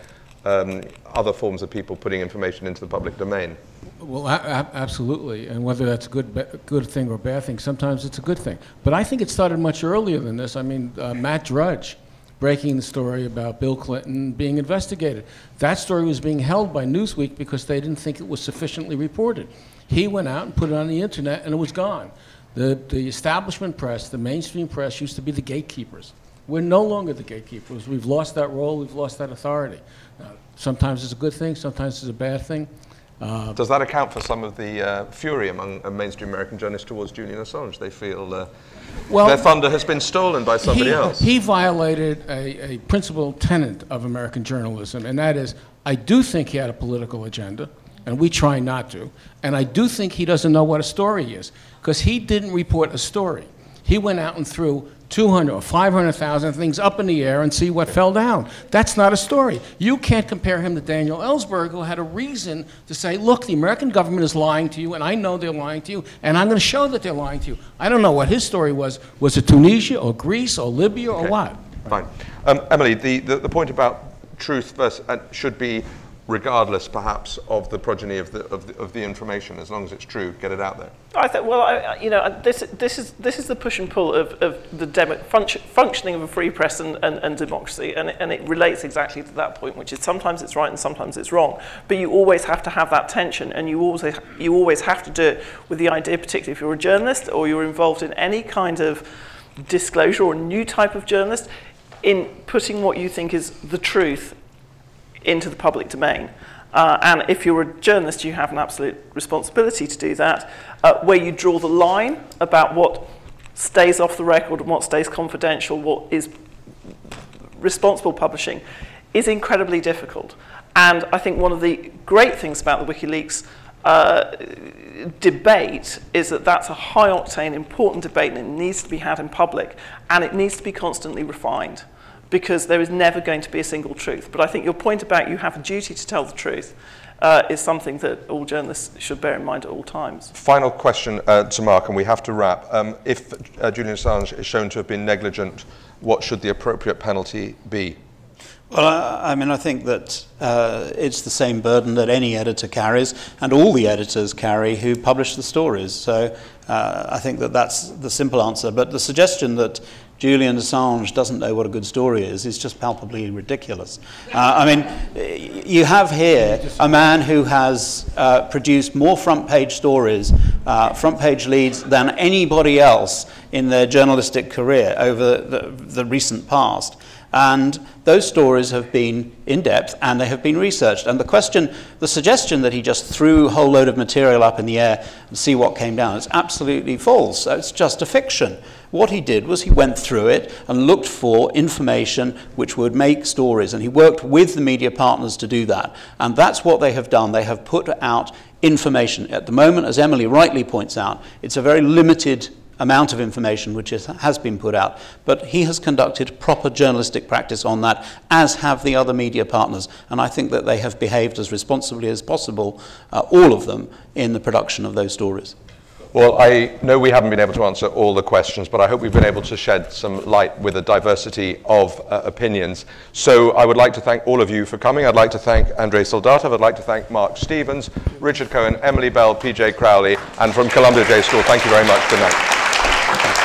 other forms of people putting information into the public domain? Well, absolutely, and whether that's a good thing or a bad thing, sometimes it's a good thing. But I think it started much earlier than this. I mean, Matt Drudge breaking the story about Bill Clinton being investigated. That story was being held by Newsweek because they didn't think it was sufficiently reported. He went out and put it on the internet, and it was gone. The establishment press, the mainstream press, used to be the gatekeepers. We're no longer the gatekeepers. We've lost that role. We've lost that authority. Sometimes it's a good thing. Sometimes it's a bad thing. Does that account for some of the fury among mainstream American journalists towards Julian Assange? They feel their thunder has been stolen by somebody else. He violated a principal tenet of American journalism, and that is, I do think he had a political agenda, and we try not to, and I do think he doesn't know what a story is, because he didn't report a story. He went out and threw 200 or 500,000 things up in the air and see what fell down. That's not a story. You can't compare him to Daniel Ellsberg, who had a reason to say, look, the American government is lying to you, and I know they're lying to you, and I'm going to show that they're lying to you. I don't know what his story was. Was it Tunisia or Greece or Libya or what? Fine. Emily, the point about truth versus, should be regardless, perhaps, of the progeny of the information. As long as it's true, get it out there. I think, well, you know, this is the push and pull of the functioning of a free press and democracy, and it relates exactly to that point, which is sometimes it's right and sometimes it's wrong. But you always have to have that tension, and you always have to do it with the idea, particularly if you're a journalist or you're involved in any kind of disclosure or new type of journalist, in putting what you think is the truth into the public domain. And if you're a journalist, you have an absolute responsibility to do that. Where you draw the line about what stays off the record and what stays confidential, what is responsible publishing, is incredibly difficult. And I think one of the great things about the WikiLeaks debate is that that's a high-octane, important debate, and it needs to be had in public, and it needs to be constantly refined, because there is never going to be a single truth. But I think your point about you have a duty to tell the truth is something that all journalists should bear in mind at all times. Final question to Mark, and we have to wrap. If Julian Assange is shown to have been negligent, what should the appropriate penalty be? Well, I mean, I think that it's the same burden that any editor carries, and all the editors carry who publish the stories. So I think that that's the simple answer. But the suggestion that Julian Assange doesn't know what a good story is just palpably ridiculous. I mean, you have here a man who has produced more front-page stories, front-page leads, than anybody else in their journalistic career over the recent past. And those stories have been in-depth and they have been researched. And the suggestion that he just threw a whole load of material up in the air and see what came down is absolutely false. It's just a fiction. What he did was he went through it and looked for information which would make stories, and he worked with the media partners to do that. And that's what they have done. They have put out information. At the moment, as Emily rightly points out, it's a very limited amount of information which has been put out, but he has conducted proper journalistic practice on that, as have the other media partners, and I think that they have behaved as responsibly as possible, all of them, in the production of those stories. Well, I know we haven't been able to answer all the questions, but I hope we've been able to shed some light with a diversity of opinions. So I would like to thank all of you for coming. I'd like to thank Andrei Soldatov. I'd like to thank Mark Stevens, Richard Cohen, Emily Bell, PJ Crowley, and from Columbia J School, thank you very much. Good night.